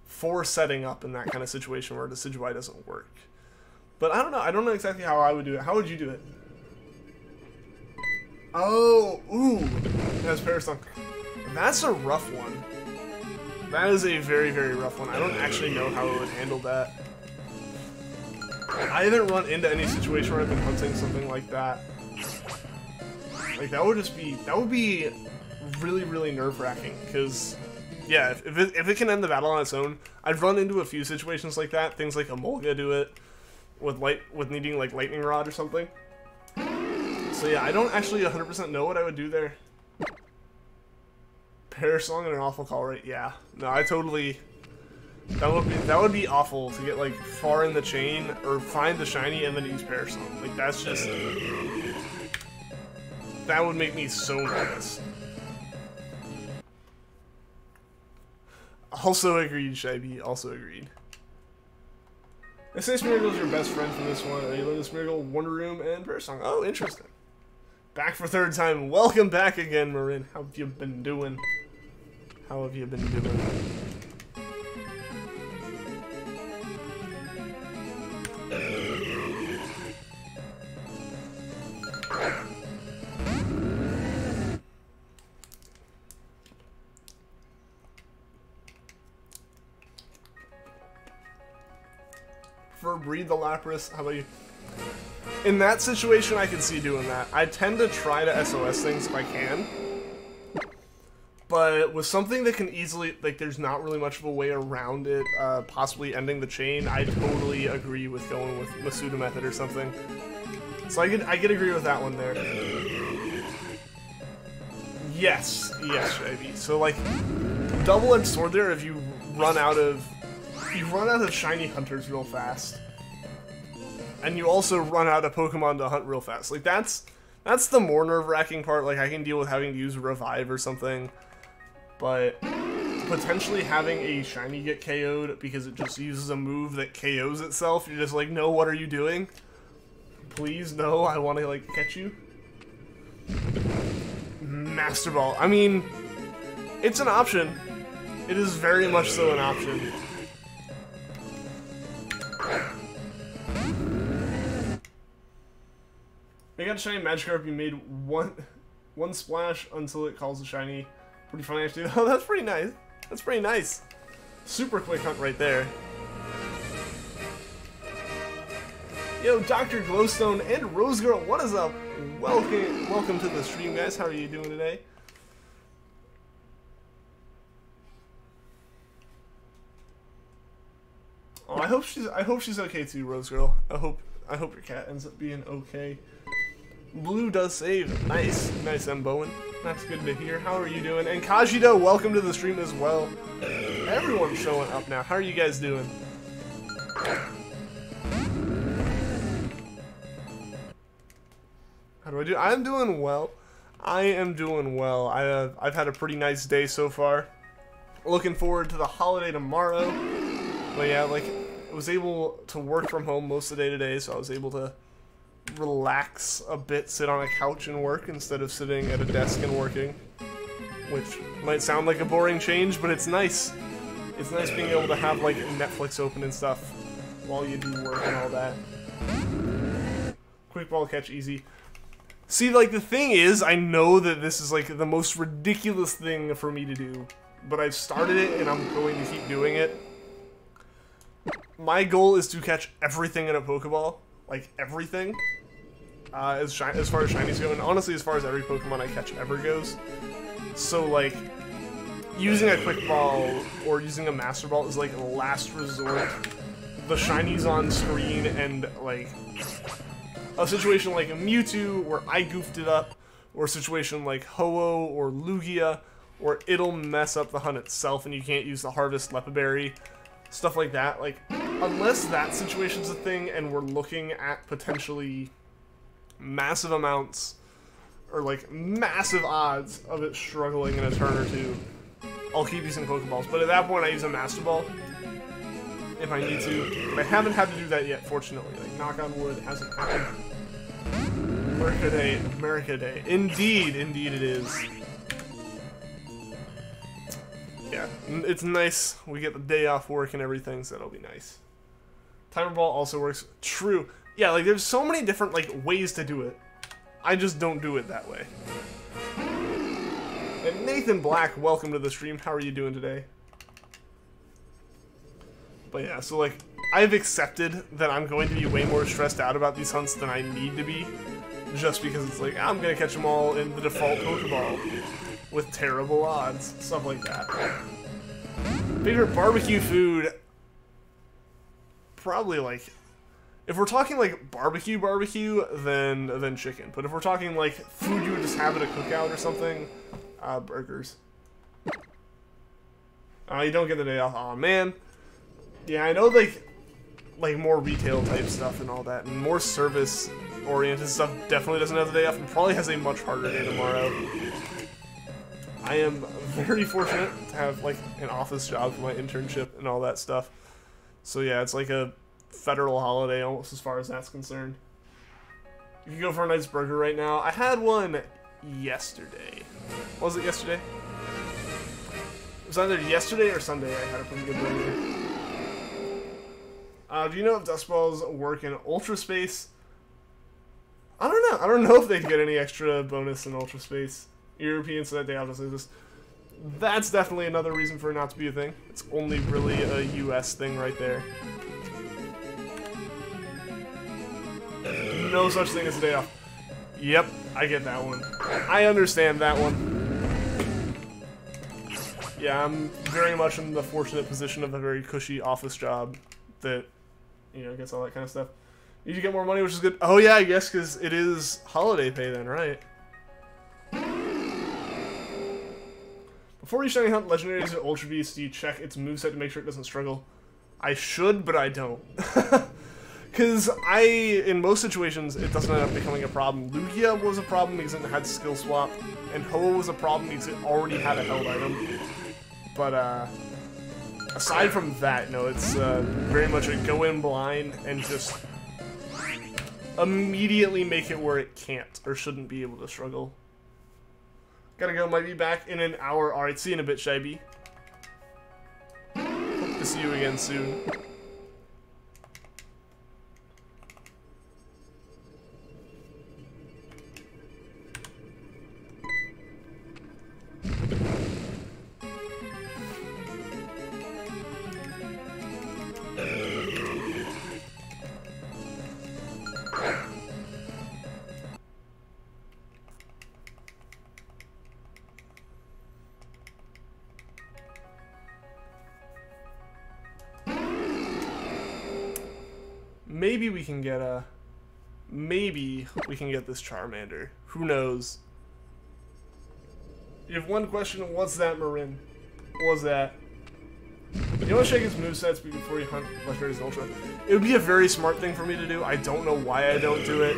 for setting up in that kind of situation where Decidueye doesn't work. But I don't know exactly how I would do it. How would you do it? Oh, ooh, that's Parasong. That's a rough one. That is a very, very rough one. I don't actually know how I would handle that. I haven't run into any situation where I've been hunting something like that. Like, that would be really, really nerve-wracking, because, yeah, if it can end the battle on its own, I've run into a few situations like that. Things like Emolga do it, with needing, like, Lightning Rod or something. So yeah, I don't actually 100% know what I would do there. Parasong and an awful call rate, yeah. No, I totally... That would be awful to get, like, far in the chain, or find the shiny and then use Parasong. Like, that's just... That would make me so nervous. Also agreed, Shibby. Also agreed. They say Smeargle's your best friend from this one. You learn the Smeargle, Wonder Room, and Parasong. Oh, interesting. Back for third time. Welcome back again, Marin. How have you been doing? How have you been doing? For Breed the Lapras, how about you? In that situation, I can see doing that. I tend to try to SOS things if I can. But with something that can easily, like, there's not really much of a way around it, possibly ending the chain, I totally agree with going with Masuda method or something. So I could agree with that one there. Yes, Ivy. So, like, double-edged sword there if you run out of shiny hunters real fast. And you also run out of Pokemon to hunt real fast. Like, that's the more nerve-wracking part. Like, I can deal with having to use Revive or something. But potentially having a shiny get KO'd because it just uses a move that KOs itself, you're just like, no, what are you doing? Please, no, I want to, like, catch you. Master Ball. I mean, it's an option. It is very much so an option. They got a shiny Magcargo. You made one splash until it calls a shiny. Pretty funny actually. Oh, that's pretty nice. That's pretty nice. Super quick hunt right there. Yo, Dr. Glowstone and Rose Girl, what is up? Welcome to the stream, guys. How are you doing today? Oh, I hope she's okay too, Rose Girl. I hope your cat ends up being okay. Blue does save. Nice, M. Bowen. That's good to hear. How are you doing? And Kajido, welcome to the stream as well. Everyone's showing up now. How are you guys doing? How do I do? I'm doing well. I am doing well. I've had a pretty nice day so far. Looking forward to the holiday tomorrow. But yeah, like, I was able to work from home most of the day today, so I was able to relax a bit, sit on a couch and work instead of sitting at a desk and working, which might sound like a boring change, but it's nice. It's nice being able to have, like, Netflix open and stuff while you do work and all that. Quick ball catch easy. See, like, the thing is, I know that this is, like, the most ridiculous thing for me to do, but I've started it and I'm going to keep doing it. My goal is to catch everything in a Pokeball. Like, everything. As far as shinies go, and honestly, as far as every Pokemon I catch ever goes. So, like, using a Quick Ball or using a Master Ball is, like, last resort. The shinies on screen and, like, a situation like a Mewtwo where I goofed it up, or a situation like Ho-Oh or Lugia, where it'll mess up the hunt itself and you can't use the Harvest Lepaberry. Stuff like that. Like, unless that situation's a thing and we're looking at potentially massive amounts or like massive odds of it struggling in a turn or two, I'll keep using Pokeballs. But at that point I use a Master Ball if I need to. But I haven't had to do that yet, fortunately. Like, knock on wood, hasn't happened. Or America Day, America Day. Indeed, indeed it is. Yeah, it's nice. We get the day off work and everything, so that'll be nice. Timer ball also works. True. Yeah, like there's so many different like ways to do it. I just don't do it that way. And Nathan Black, welcome to the stream. How are you doing today? But yeah, so like I've accepted that I'm going to be way more stressed out about these hunts than I need to be, just because it's like I'm gonna catch them all in the default Pokeball with terrible odds, stuff like that. Favorite barbecue food? Probably like, if we're talking like barbecue, then chicken. But if we're talking like food you would just have at a cookout or something, burgers. You don't get the day off. Aw, man. Yeah, I know like more retail type stuff and all that, and more service oriented stuff definitely doesn't have the day off, and probably has a much harder day tomorrow. I am very fortunate to have like an office job for my internship and all that stuff. So yeah, it's like a federal holiday almost as far as that's concerned. You can go for a nice burger right now. I had one yesterday. Was it yesterday? It was either yesterday or Sunday I had a pretty good burger. Do you know if Dust Balls work in Ultra Space? I don't know. I don't know if they'd get any extra bonus in Ultra Space. Europeans so that they obviously just. That's definitely another reason for it not to be a thing. It's only really a US thing right there. No such thing as a day off. Yep, I get that one. I understand that one. Yeah, I'm very much in the fortunate position of a very cushy office job that, you know, gets all that kind of stuff. You get more money, which is good. Oh yeah, I guess because it is holiday pay then, right? Before you shiny hunt legendaries at Ultra Beast, do you check its moveset to make sure it doesn't struggle? I should, but I don't. Because in most situations, it doesn't end up becoming a problem. Lugia was a problem because it had skill swap, and Ho was a problem because it already had a held item. But, aside from that, no, it's very much a go in blind and just immediately make it where it can't or shouldn't be able to struggle. Gotta go, might be back in an hour. Alright, see you in a bit, Shibby. Hope to see you again soon. Maybe we can get this Charmander. Who knows? You have one question, what's that, Marin? What was that? You want to check his movesets before you hunt Legendaries Ultra? It would be a very smart thing for me to do. I don't know why I don't do it.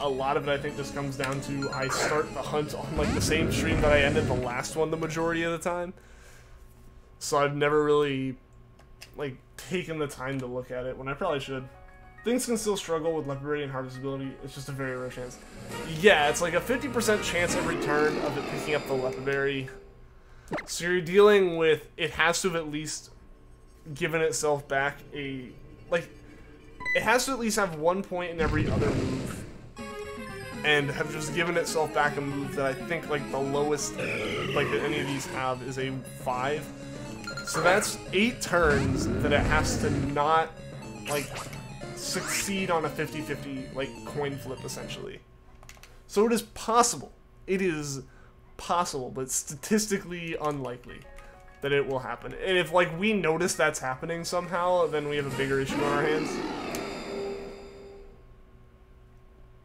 A lot of it, I think, just comes down to I start the hunt on like the same stream that I ended the last one the majority of the time. So I've never really like taken the time to look at it when I probably should. Things can still struggle with Leopard and Harvest ability. It's just a very rare chance. Yeah, it's like a 50% chance every turn of it picking up the Leopard. So you're dealing with, it has to have at least given itself back a, like, it has to at least have 1 point in every other move. And have just given itself back a move that I think, like, the lowest, like, that any of these have is a 5. So that's 8 turns that it has to not, like, succeed on a 50-50, like, coin flip, essentially. So it is possible. It is possible, but statistically unlikely that it will happen. And if, like, we notice that's happening somehow, then we have a bigger issue on our hands.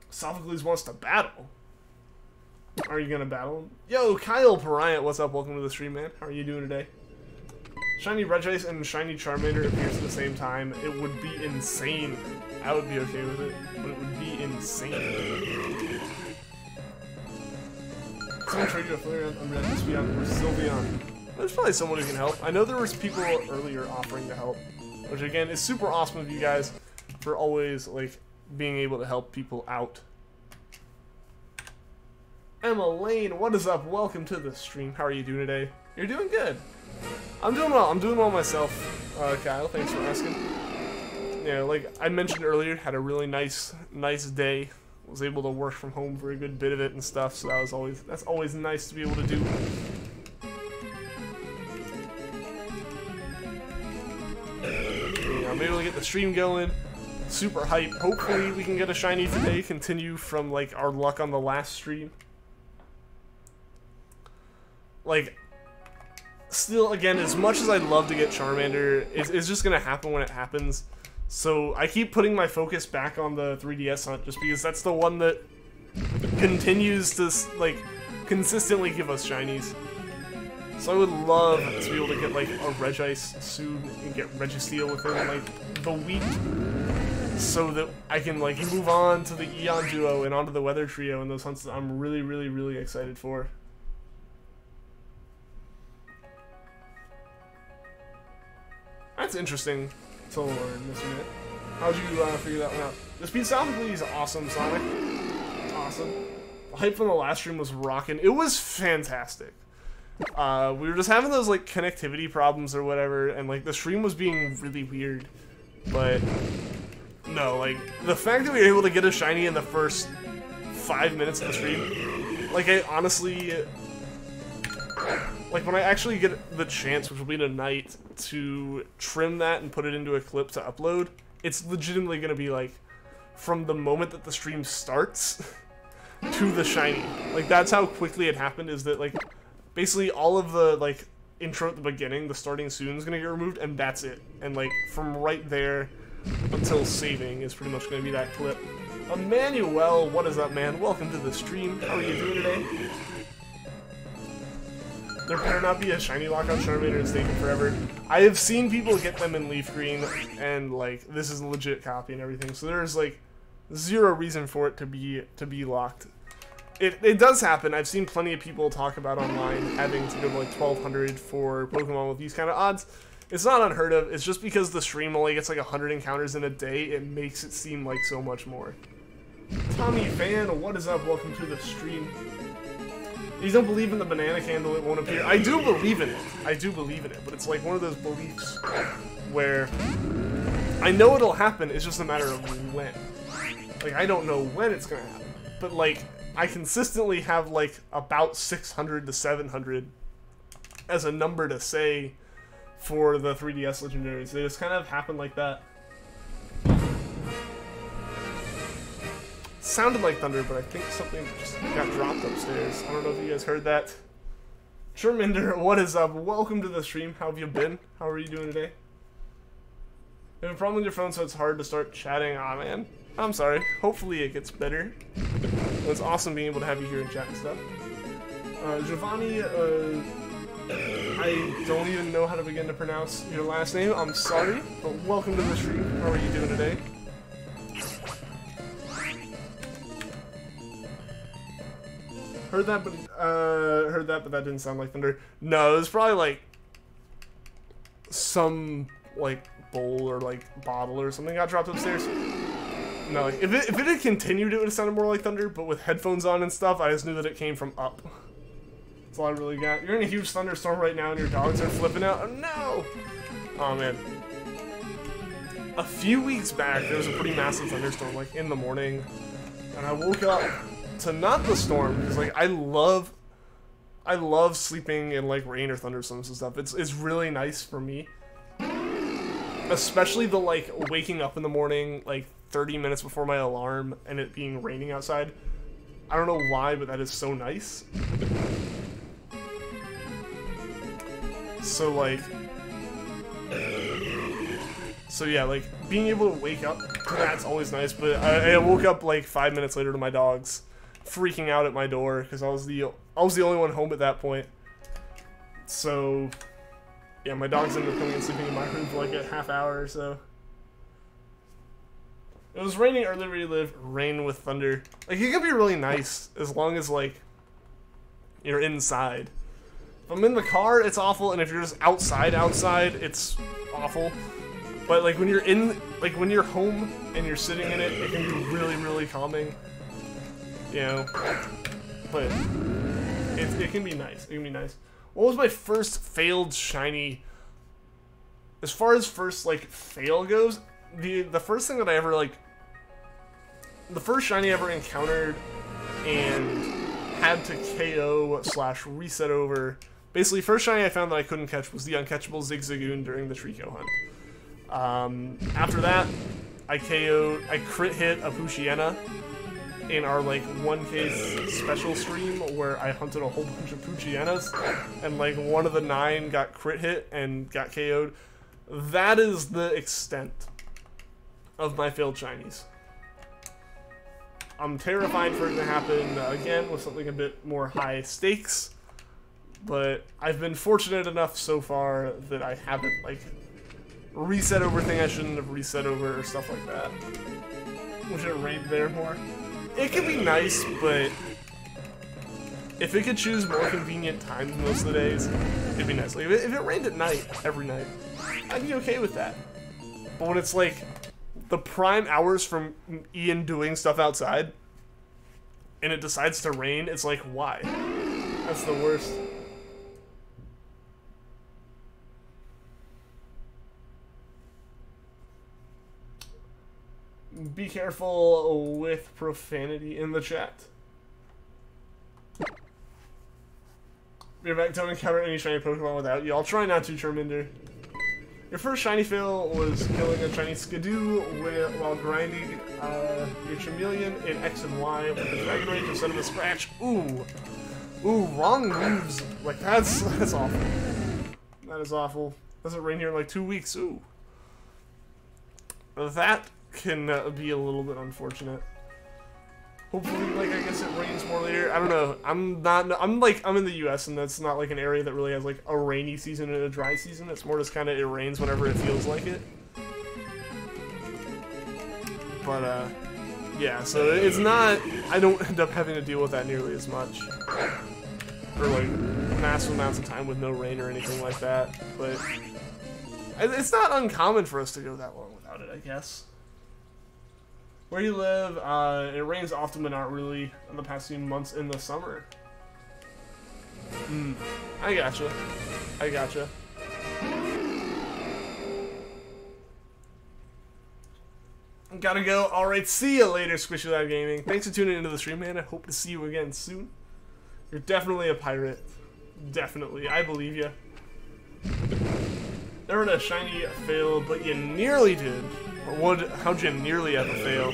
Sophocles wants to battle. Are you gonna battle him? Yo, Kyle Pariah, what's up? Welcome to the stream, man. How are you doing today? Shiny Regice and Shiny Charmander appears at the same time. It would be insane. I would be okay with it, but it would be insane. Someone trade you a Flareon, Unreal, Espeon, or Sylveon. There's probably someone who can help. I know there was people earlier offering to help, which again is super awesome of you guys for always like being able to help people out. Emma Lane, what is up? Welcome to the stream. How are you doing today? You're doing good. I'm doing well. I'm doing well myself. Kyle, thanks for asking. Yeah, like I mentioned earlier, had a really nice day. Was able to work from home for a good bit of it and stuff, so that's always nice to be able to do. Yeah, I'm able to get the stream going. Super hype. Hopefully we can get a shiny today. Continue from like our luck on the last stream. Like, still, again, as much as I'd love to get Charmander, it's just gonna happen when it happens. So I keep putting my focus back on the 3DS hunt, just because that's the one that continues to like consistently give us shinies. So I would love to be able to get like a Regice soon and get Registeel within like the week, so that I can like move on to the Eon Duo and onto the Weather Trio and those hunts that I'm really excited for. That's interesting to learn, isn't it? How'd you figure that one out? The speed soundly is awesome, Sonic. Awesome. The hype from the last stream was rocking. It was fantastic. We were just having those like connectivity problems or whatever, and like the stream was being really weird. But no, like the fact that we were able to get a shiny in the first 5 minutes of the stream, like I honestly, like when I actually get the chance, which will be tonight, to trim that and put it into a clip to upload, it's legitimately gonna be like from the moment that the stream starts to the shiny. Like that's how quickly it happened, is that like basically all of the like intro at the beginning, the starting soon is gonna get removed, and that's it. And like from right there until saving is pretty much gonna be that clip. Emmanuel, what is up, man? Welcome to the stream. How are you doing today? There better not be a shiny lock on Charmander. It's taking forever. I have seen people get them in Leafgreen, and like this is a legit copy and everything. So there's like zero reason for it to be locked. It does happen. I've seen plenty of people talk about online having to go to like 1200 for Pokemon with these kind of odds. It's not unheard of. It's just because the stream only gets like 100 encounters in a day, it makes it seem like so much more. Tommy Fan, what is up? Welcome to the stream. You don't believe in the banana candle, it won't appear. I do believe in it. I do believe in it, but it's like one of those beliefs where I know it'll happen, it's just a matter of when. Like, I don't know when it's gonna happen, but like, I consistently have like about 600 to 700 as a number to say for the 3DS legendaries. They just kind of happen like that. Sounded like thunder, but I think something just got dropped upstairs. I don't know if you guys heard that. Charmander, what is up? Welcome to the stream. How have you been? How are you doing today? You have a problem with your phone, so it's hard to start chatting. Aw, man. I'm sorry. Hopefully it gets better. It's awesome being able to have you here and chat and stuff. Giovanni, I don't even know how to begin to pronounce your last name. I'm sorry, but welcome to the stream. How are you doing today? Heard that, but that didn't sound like thunder. No, it was probably like some like bowl or like bottle or something got dropped upstairs. No, like, if it had continued, it would have sounded more like thunder. But with headphones on and stuff, I just knew that it came from up. That's all I really got. You're in a huge thunderstorm right now, and your dogs are flipping out. Oh no! Oh man. A few weeks back, there was a pretty massive thunderstorm, like in the morning, and I woke up to not the storm, because like I love sleeping in like rain or thunderstorms and stuff. It's really nice for me, especially the like waking up in the morning like 30 minutes before my alarm and it being raining outside. I don't know why, but that is so nice. So like, so yeah, like being able to wake up to that's always nice. But I woke up like 5 minutes later to my dogs freaking out at my door because I was the only one home at that point. So yeah, my dogs ended up coming and sleeping in my room for like a half hour or so. It was raining earlier where you live. Rain with thunder, like it can be really nice as long as like you're inside. If I'm in the car, it's awful, and if you're just outside, it's awful. But like when you're in, like when you're home and you're sitting in it, it can be really, really calming. You know. but it can be nice. It can be nice. What was my first failed shiny? As far as first like fail goes, the first thing that I ever like, the first shiny I ever encountered and had to KO / reset over. Basically, first shiny I found that I couldn't catch was the uncatchable Zigzagoon during the Treecko hunt. After that, I crit hit a Poochyena in our like 1K special stream where I hunted a whole bunch of Poochyenas, and like one of the 9 got crit hit and got KO'd. That is the extent of my failed shinies. I'm terrified for it to happen again with something a bit more high stakes. But I've been fortunate enough so far that I haven't, like, reset over thing I shouldn't have reset over or stuff like that. Wish it rained there more. It could be nice, but if it could choose more convenient times most of the days, it'd be nice. Like, if it rained at night, every night, I'd be okay with that. But when it's, like, the prime hours from Ian doing stuff outside, and it decides to rain, it's like, why? That's the worst. Be careful with profanity in the chat. You're back, don't encounter any shiny Pokemon without you. I'll try not to, Charmander. Your first shiny fail was killing a shiny Skidoo while grinding your Chameleon in X and Y with the Dragon Rage instead of a Scratch. Ooh. Ooh, wrong moves. Like, that's awful. That is awful. Doesn't rain here in like 2 weeks. Ooh. That can be a little bit unfortunate. Hopefully, like, I guess it rains more later. I don't know. I'm in the US, and that's not like an area that really has like a rainy season and a dry season. It's more just kind of it rains whenever it feels like it. But yeah, so it's not, I don't end up having to deal with that nearly as much. Or like massive amounts of time with no rain or anything like that. But it's not uncommon for us to go that long without it, I guess. Where you live, it rains often but not really in the past few months in the summer. I gotcha. I gotcha. Gotta go. Alright, see you later, Squishy Lad Gaming. Thanks for tuning into the stream, man. I hope to see you again soon. You're definitely a pirate. Definitely. I believe you. Never had a shiny fail, but you nearly did. Or how'd you nearly ever fail?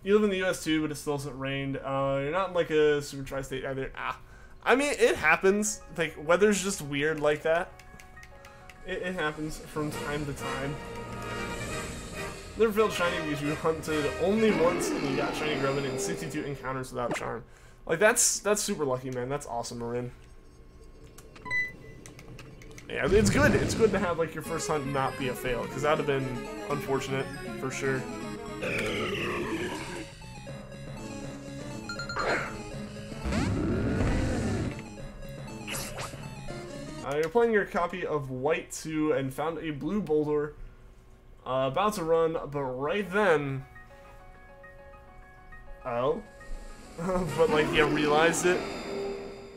You live in the US too, but it still hasn't rained. You're not in like a super tri-state either. I mean, it happens. Like, weather's just weird like that. It happens from time to time. Never failed shiny because you hunted only once and you got shiny Grubbin in 62 encounters without charm. Like, that's super lucky, man. That's awesome, Marin. Yeah, it's good. It's good to have like your first hunt not be a fail, because that'd have been unfortunate for sure. You're playing your copy of White 2 and found a blue boulder about to run, but right then... Oh? But like, you realized it?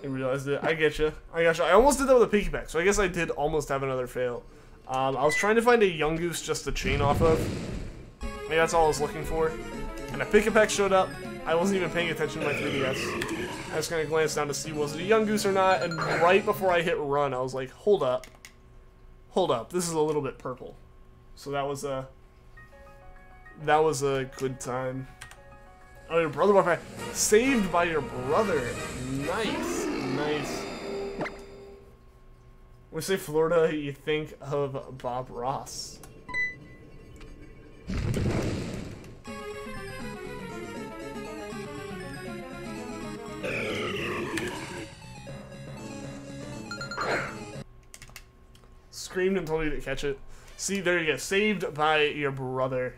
You realized it. I get you. I got you. I almost did that with a piggyback, so I guess I did almost have another fail. I was trying to find a Yungoos just to chain off of. Maybe that's all I was looking for. And a Pick-a-Peck showed up. I wasn't even paying attention to my 3DS. I just kind of glanced down to see was it a Yungoos or not, and right before I hit run, I was like, hold up. Hold up. This is a little bit purple. So that was a good time. Oh, your brother Wi-Fi. Saved by your brother. Nice. Nice. When you say Florida, you think of Bob Ross. Screamed and told you to catch it. See, there you go. Saved by your brother.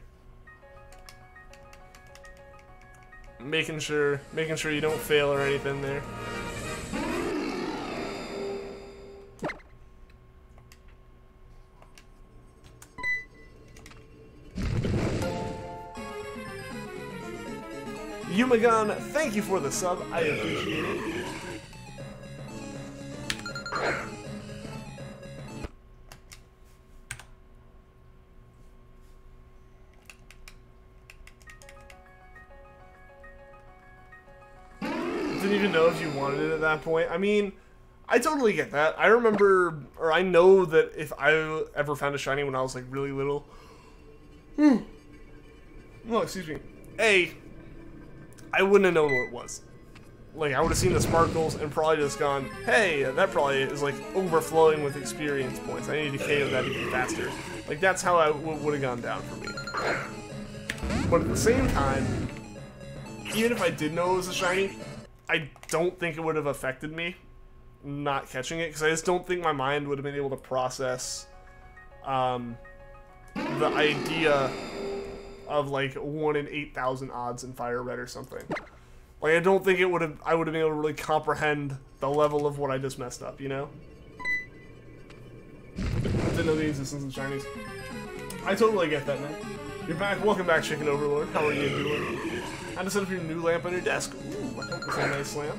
Making sure you don't fail or anything there. Yumagon, thank you for the sub. I appreciate it. Didn't even know if you wanted it at that point. I mean, I totally get that. I remember, or I know that if I ever found a shiny when I was like really little, oh, excuse me, I wouldn't have known what it was. Like, I would have seen the sparkles and probably just gone, hey, that probably is like overflowing with experience points. I need to KO that even faster. Like, that's how I would have gone down for me. But at the same time, even if I did know it was a shiny, I don't think it would have affected me not catching it, because I just don't think my mind would have been able to process the idea of like 1 in 8,000 odds in Fire Red or something. Like, I don't think I would have been able to really comprehend the level of what I just messed up, you know? Didn't know the existence of shinies. I totally get that, man. You're back. Welcome back, Chicken Overlord. How are you doing? How to set up your new lamp on your desk. Ooh, I hope it's a nice lamp.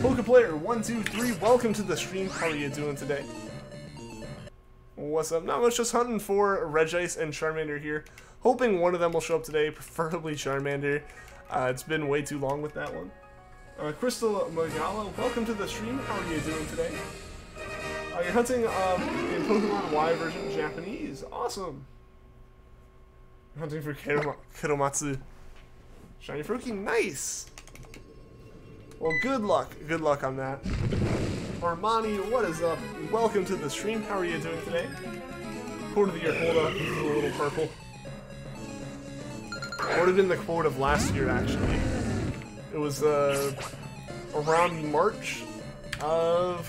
PokePlayer123, welcome to the stream. How are you doing today? What's up? Not much, just hunting for Regice and Charmander here. Hoping one of them will show up today, preferably Charmander. It's been way too long with that one. Crystal Magala, welcome to the stream. How are you doing today? You're hunting in Pokemon Y version Japanese. Awesome. You're hunting for Kiromatsu. Shiny Froakie, nice! Well, good luck. Good luck on that. Armani, what is up? Welcome to the stream. How are you doing today? Quote of the year, hold up. This is a little purple. Would have been the quote of last year, actually. It was around March of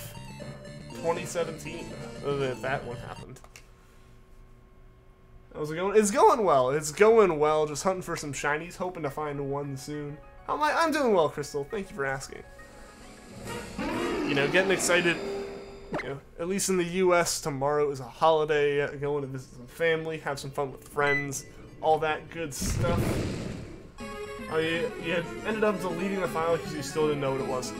2017 that one happened. How's it going? It's going well. It's going well. Just hunting for some shinies, hoping to find one soon. How am I? I'm doing well, Crystal. Thank you for asking. You know, getting excited. You know, at least in the U.S., tomorrow is a holiday. Going to visit some family, have some fun with friends, all that good stuff. Oh, you ended up deleting the file because you still didn't know what it was.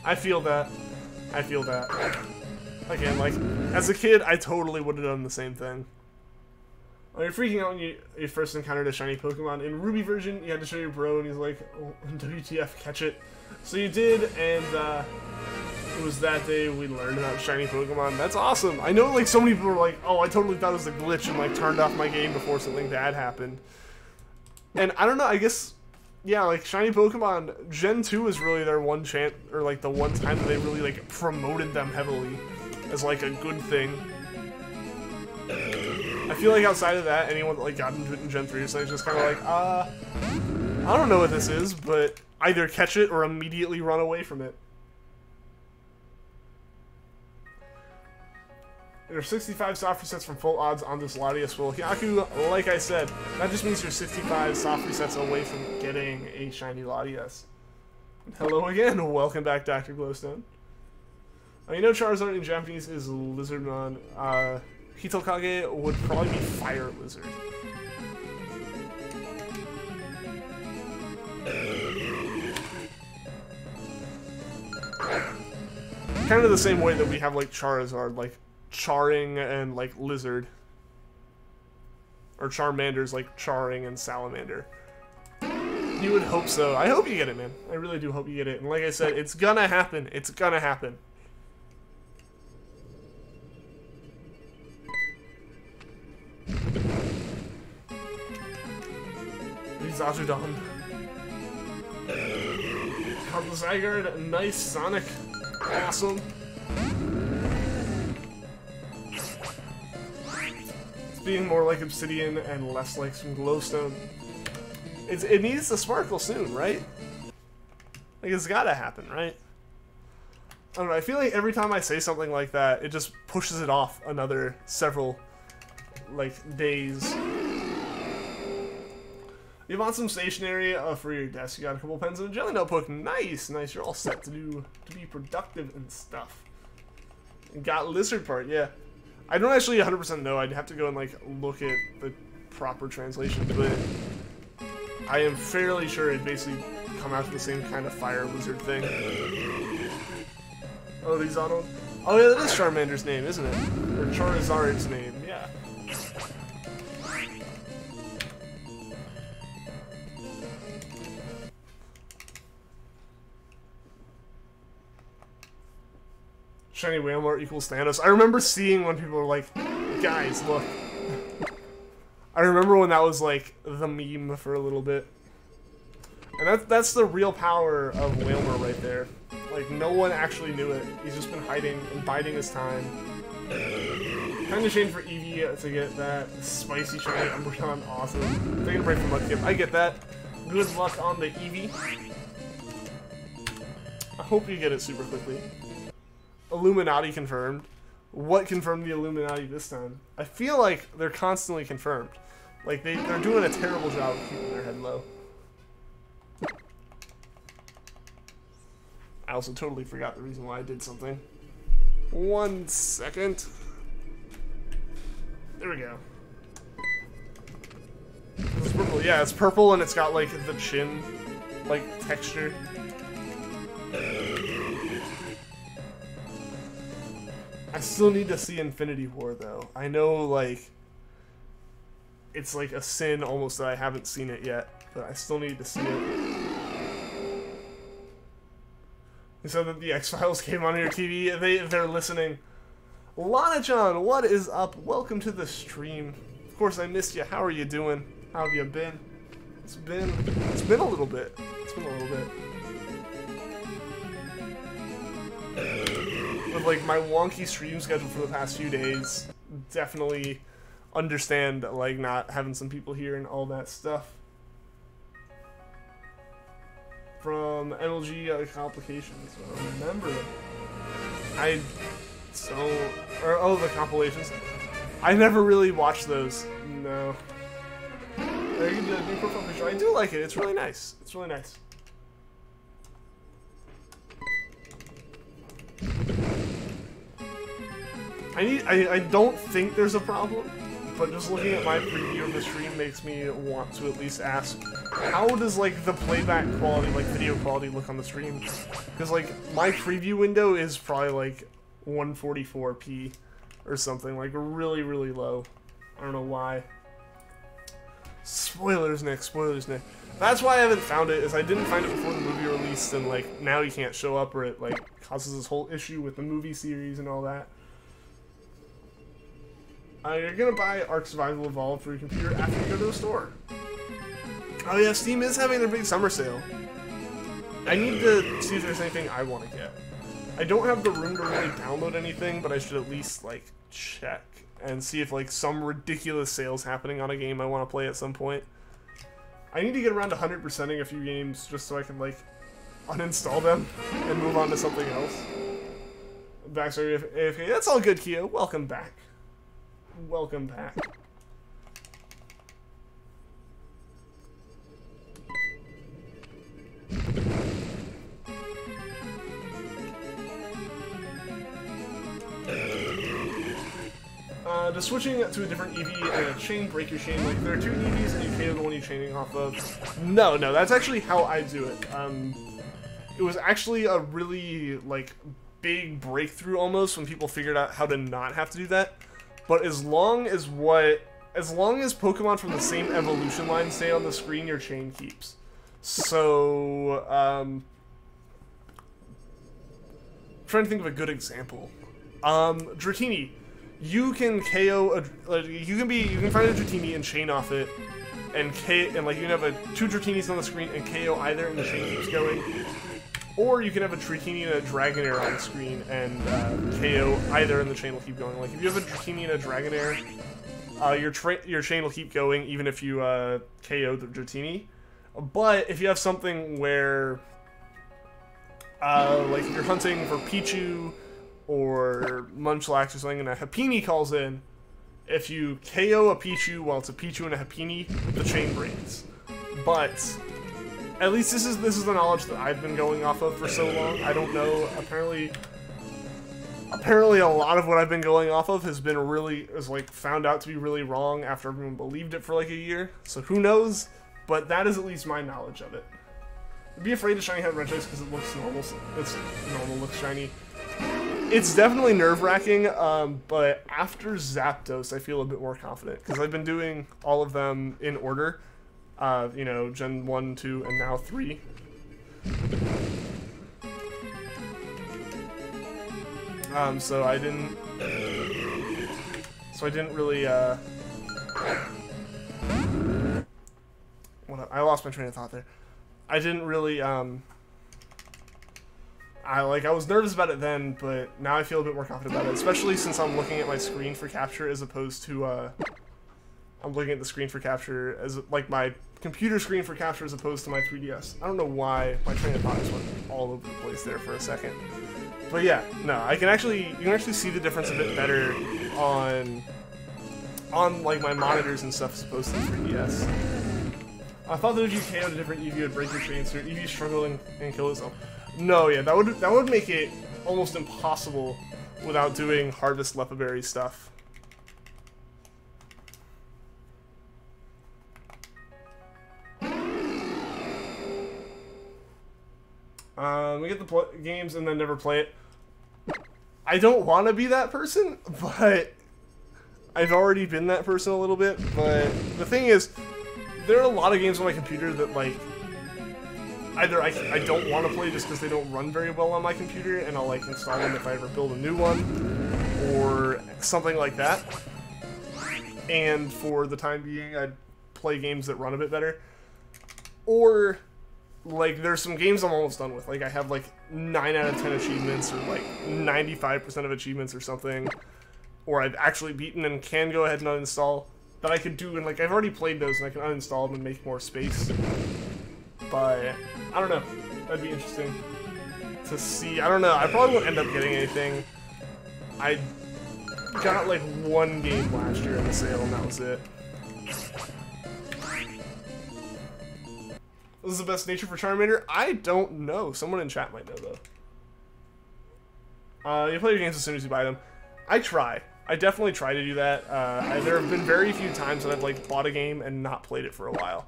I feel that. I feel that. Again, like, as a kid, I totally would have done the same thing. Oh, you're freaking out when you first encountered a shiny Pokemon. In Ruby version, you had to show your bro, and he's like, oh, WTF, catch it. So you did, and it was that day we learned about shiny Pokemon. That's awesome. I know, like, so many people were like, oh, I totally thought it was a glitch and, like, turned off my game before something bad happened. And I don't know, I guess, yeah, like, shiny Pokemon, Gen 2 is really their one chance, or, like, the one time that they really, like, promoted them heavily as, like, a good thing. I feel like outside of that, anyone that, like, got into it in Gen 3 or something is just kind of like, I don't know what this is, but either catch it or immediately run away from it. There are 65 soft resets from full odds on this Latias will. Hyaku, like I said, that just means you're 65 soft resets away from getting a shiny Latias. Hello again, welcome back, Dr. Glowstone. You know Charizard in Japanese is Lizardmon. Hitokage would probably be Fire Lizard. Kind of the same way that we have, like, Charizard, like, Charring and, like, Lizard. Or Charmander's, like, Charring and Salamander. You would hope so. I hope you get it, man. I really do hope you get it. And like I said, it's gonna happen. It's gonna happen. Azudon. Zygarde, nice. Sonic, awesome. It's being more like Obsidian and less like some Glowstone. It needs to sparkle soon, right? Like, it's gotta happen, right? I don't know, I feel like every time I say something like that, it just pushes it off another several, like, days. You want some stationery for your desk. You got a couple pens and a jelly notebook. Nice, nice. You're all set to be productive and stuff. You got lizard part, yeah. I don't actually 100% know. I'd have to go and like look at the proper translation, but I am fairly sure it basically come out to the same kind of fire lizard thing. Oh, these auto. Oh yeah, that is Charmander's name, isn't it? Or Charizard's name, yeah. Shiny Wailmer equals Thanos. I remember seeing when people were like, guys, look. I remember when that was like the meme for a little bit. And that's the real power of Wailmer right there. Like, no one actually knew it. He's just been hiding and biding his time. Kind of shame for Eevee to get that spicy shiny Umbreon. Awesome. Taking a break from Mudkip. I get that. Good luck on the Eevee. I hope you get it super quickly. Illuminati confirmed. What confirmed the Illuminati this time? I feel like they're constantly confirmed. Like, they're doing a terrible job of keeping their head low. I also totally forgot the reason why I did something. 1 second. There we go. It's purple. Yeah, it's purple and it's got like the chin, like texture. I still need to see Infinity War though. I know like it's like a sin almost that I haven't seen it yet, but I still need to see it. They said that the X-Files came on your TV. They're listening. Lana-chan, what is up? Welcome to the stream. Of course, I missed you. How are you doing? How have you been? It's been a little bit. It's been a little bit. With like my wonky stream schedule for the past few days, definitely understand like not having some people here and all that stuff. From MLG complications. Remember, the compilations. I never really watched those. No. Very good new profile picture. I do like it. It's really nice. It's really nice. I don't think there's a problem, but just looking at my preview of the stream makes me want to at least ask, how does like the playback quality, like video quality, look on the stream? Because like my preview window is probably like 144p or something, like really, really low. I don't know why. Spoilers, Nick. Spoilers, Nick. That's why I haven't found it, is I didn't find it before the movie released, and like now you can't show up, or it like causes this whole issue with the movie series and all that. You're gonna buy Ark Survival Evolved for your computer after you go to the store. Oh yeah, Steam is having their big summer sale. I need to see if there's anything I want to get. I don't have the room to really download anything, but I should at least like check and see if like some ridiculous sale's happening on a game I want to play at some point. I need to get around to 100%ing a few games just so I can like uninstall them and move on to something else. Backstory of AFK. That's all good, Keo. Welcome back. Welcome back. Does switching to a different Eevee and a chain break your chain? Like, there are two Eevees and you KO the one you're chaining off of. No, that's actually how I do it. It was actually a really, like, big breakthrough almost when people figured out how to not have to do that. But as long as Pokemon from the same evolution line stay on the screen, your chain keeps. So, I'm trying to think of a good example. Dratini. You can KO you can find a Dratini and chain off it, and like you can have two Dratinis on the screen and KO either, and the chain keeps going. Or you can have a Dratini and a Dragonair on the screen and KO either, and the chain will keep going. Like if you have a Dratini and a Dragonair, your chain will keep going even if you KO the Dratini. But if you have something where like you're hunting for Pichu or Munchlax or something, and a Happiny calls in, if you KO a Pichu while it's a Pichu and a Happiny, the chain breaks. But at least this is the knowledge that I've been going off of for so long. I don't know. Apparently a lot of what I've been going off of has like found out to be really wrong after everyone believed it for like a year. So who knows? But that is at least my knowledge of it. I'd be afraid to shiny head Regice because it looks normal. It's normal, looks shiny. It's definitely nerve-wracking, but after Zapdos, I feel a bit more confident because I've been doing all of them in order. You know, Gen 1, 2, and now 3. So I didn't really, I lost my train of thought there. I didn't really, I was nervous about it then, but now I feel a bit more confident about it, especially since I'm looking at my screen for capture as opposed to, I'm looking at the screen for capture as, like, my computer screen for capture as opposed to my 3DS. I don't know why my train of thought just went all over the place there for a second. But yeah, no, you can actually see the difference a bit better on like my monitors and stuff as opposed to the 3DS. I thought that if you KO'd a different Eevee, it would break your chain, so your Eevee struggle and kill itself. No, yeah, that would make it almost impossible without doing Harvest Lepaberry stuff. We get the games and then never play it. I don't want to be that person, but I've already been that person a little bit. But the thing is, there are a lot of games on my computer that, like, either I don't want to play just because they don't run very well on my computer, and I'll, like, install them if I ever build a new one, or something like that. And for the time being, I'd play games that run a bit better. Or, like, there's some games I'm almost done with. Like, I have, like, 9 out of 10 achievements, or, like, 95% of achievements or something. Or I've actually beaten and can go ahead and uninstall. That I could do, and, like, I've already played those, and I can uninstall them and make more space. But, I don't know. That'd be interesting to see. I don't know. I probably won't end up getting anything. I got, like, one game last year in the sale, and that was it. This is the best nature for Charmander? I don't know. Someone in chat might know, though. You play your games as soon as you buy them. I try. I definitely try to do that. There have been very few times that I've, like, bought a game and not played it for a while.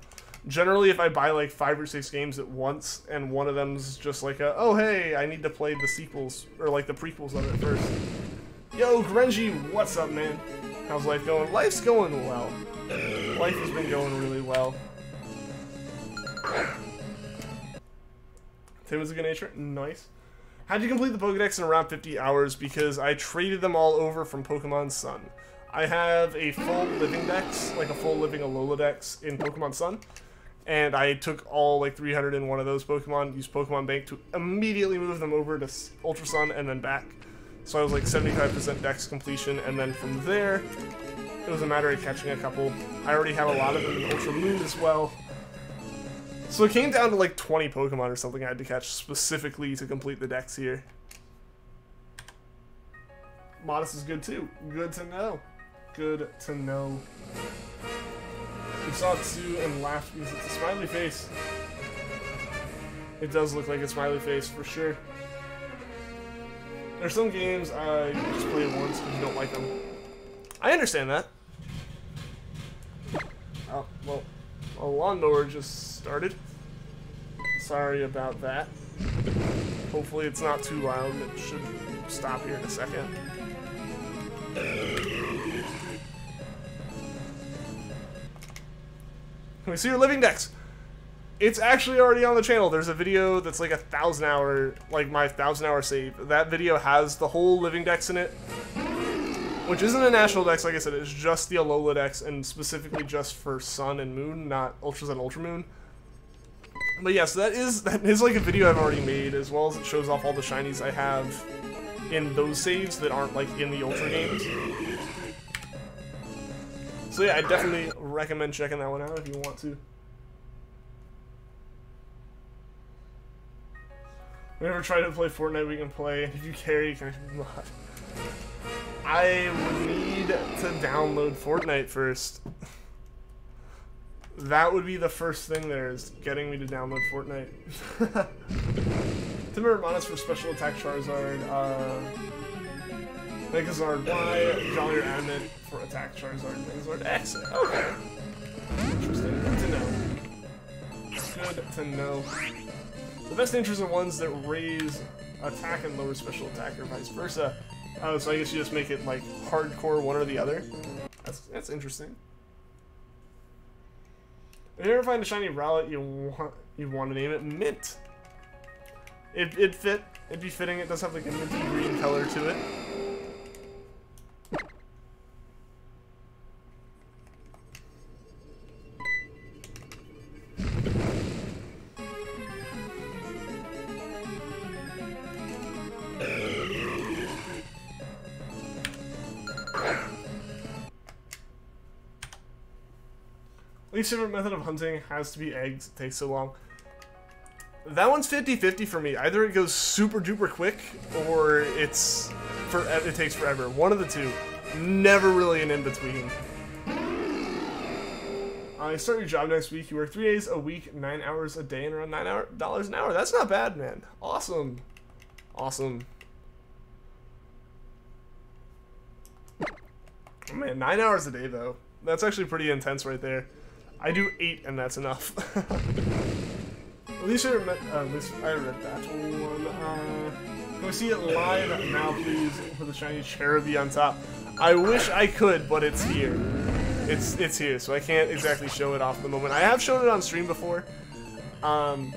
Generally, if I buy, like, 5 or 6 games at once, and one of them's just like a, oh, hey, I need to play the sequels, or, like, the prequels of it first. Yo, Grenji, what's up, man? How's life going? Life's going well. Life has been going really well. Tim was a good nature. Nice. How'd you complete the Pokedex in around 50 hours? Because I traded them all over from Pokemon Sun. I have a full living dex, like a full living Alola dex in Pokemon Sun. And I took all, like, 301 of those Pokemon, used Pokemon Bank to immediately move them over to Ultra Sun and then back. So I was like 75% dex completion, and then from there, it was a matter of catching a couple. I already have a lot of them in Ultra Moon as well. So it came down to like 20 Pokemon or something I had to catch specifically to complete the dex here. Modest is good too. Good to know. Good to know. We saw it too and laughed because it's a smiley face. It does look like a smiley face for sure. There's some games you just play it once because you don't like them. I understand that. Oh, well, a lawnmower just started. Sorry about that. Hopefully it's not too loud. It should stop here in a second. Can we see your living dex? It's actually already on the channel. There's a video that's like 1,000 hour, like my 1,000 hour save. That video has the whole living dex in it, which isn't a national dex, like I said. It's just the Alola dex, and specifically just for Sun and Moon, not Ultras and Ultra Moon. But yeah, so that is like a video I've already made, as well as it shows off all the shinies I have in those saves that aren't like in the Ultra games. So yeah, I definitely recommend checking that one out if you want to. Whenever try to play Fortnite, we can play. If you carry, can I mod? I would need to download Fortnite first. That would be the first thing there, is getting me to download Fortnite. Timber Modest for Special Attack Charizard. Megazord Y. Jolly or Adamant for Attack Charizard. Megazord X. Okay. Interesting. Good to know. Good to know. The best natures are ones that raise attack and lower special attack, or vice versa. Oh, so I guess you just make it like hardcore one or the other. That's interesting. If you ever find a shiny Rowlet you want to name it Mint. It'd fit. It'd be fitting. It does have like a minty green color to it. Least favorite method of hunting has to be eggs. It takes so long. That one's 50-50 for me. Either it goes super duper quick, or it takes forever. One of the two. Never really an in-between. You start your job next week. You work 3 days a week, 9 hours a day, and around $9 an hour. That's not bad, man. Awesome. Awesome. Oh, man, 9 hours a day, though. That's actually pretty intense right there. I do 8, and that's enough. At least I read that one. Can we see it live now, please, with the shiny Cherubi on top? I wish I could, but it's here. It's here, so I can't exactly show it off at the moment. I have shown it on stream before. But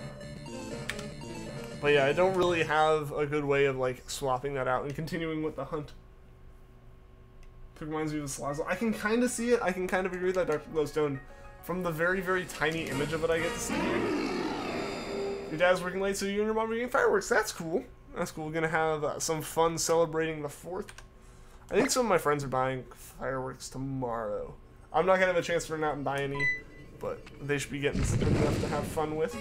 yeah, I don't really have a good way of like swapping that out and continuing with the hunt. It reminds me of the Slazzle. I can kind of see it. I can kind of agree with that Dark Glowstone. From the very, very tiny image of it I get to see here. Your dad's working late, so you and your mom are getting fireworks. That's cool. That's cool. We're going to have some fun celebrating the 4th. I think some of my friends are buying fireworks tomorrow. I'm not going to have a chance to run out and buy any, but they should be getting enough to have fun with.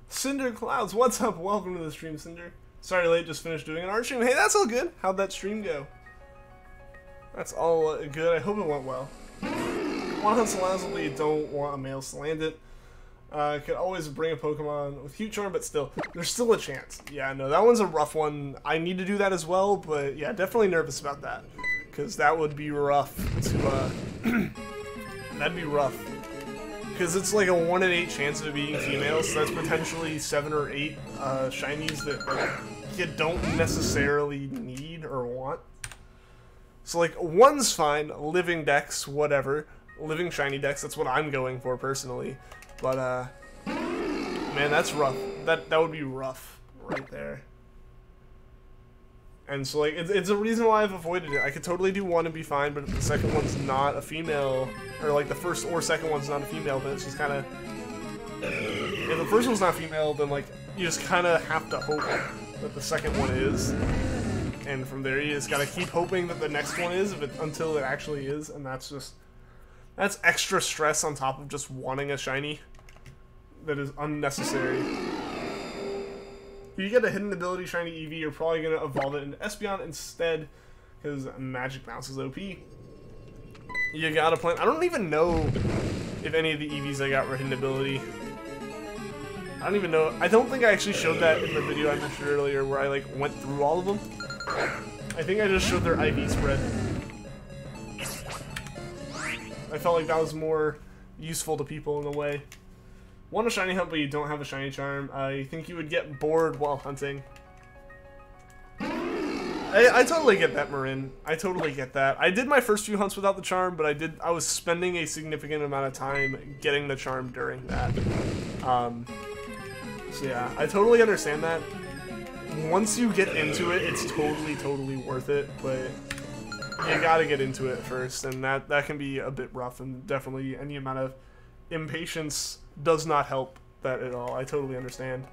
Cinder Clouds, what's up? Welcome to the stream, Cinder. Sorry late, just finished doing an art stream. Hey, that's all good. How'd that stream go? That's all good. I hope it went well. Want to Salazzle, but you don't want a male Salandit. Could always bring a Pokemon with Huge Charm, but still, there's still a chance. Yeah, no, that one's a rough one. I need to do that as well, but yeah, definitely nervous about that. Because that would be rough to, that'd be rough. Because it's like a 1 in 8 chance of it being female, so that's potentially 7 or 8 shinies that like, you don't necessarily need or want. So like, 1's fine, living dex, whatever. Living shiny dex, that's what I'm going for personally. But, man, that's rough. That would be rough right there. And so, like, it's a reason why I've avoided it. I could totally do 1 and be fine, but if the second one's not a female, or, like, the first or second one's not a female, then it's just kind of... If the first one's not female, then, like, you just kind of have to hope that the second one is. And from there, you just gotta keep hoping that the next one is, until it actually is, and that's just... That's extra stress on top of just wanting a shiny that is unnecessary. If you get a hidden ability shiny Eevee, you're probably going to evolve it into Espeon instead, because Magic Bounce is OP. You gotta plan. I don't even know if any of the Eevees I got were hidden ability. I don't even know. I don't think I actually showed that in the video I mentioned earlier where I like went through all of them. I think I just showed their IV spread. I felt like that was more useful to people in a way. Want a shiny hunt, but you don't have a shiny charm. You think you would get bored while hunting. I totally get that, Marin. I totally get that. I did my first few hunts without the charm, but I was spending a significant amount of time getting the charm during that. So yeah, I totally understand that. Once you get into it, it's totally worth it, but you gotta get into it first, and that can be a bit rough, and definitely any amount of impatience does not help that at all. I totally understand.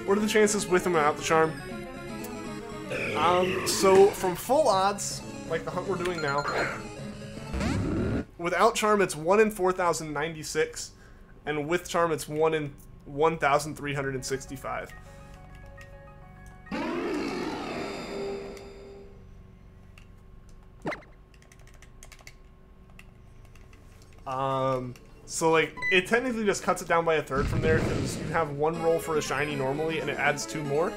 What are the chances with and without the charm? So from full odds, like the hunt we're doing now, without charm it's 1 in 4,096, and with charm it's 1 in 1,365. So like, it technically just cuts it down by a third from there, because you have 1 roll for a shiny normally, and it adds 2 more.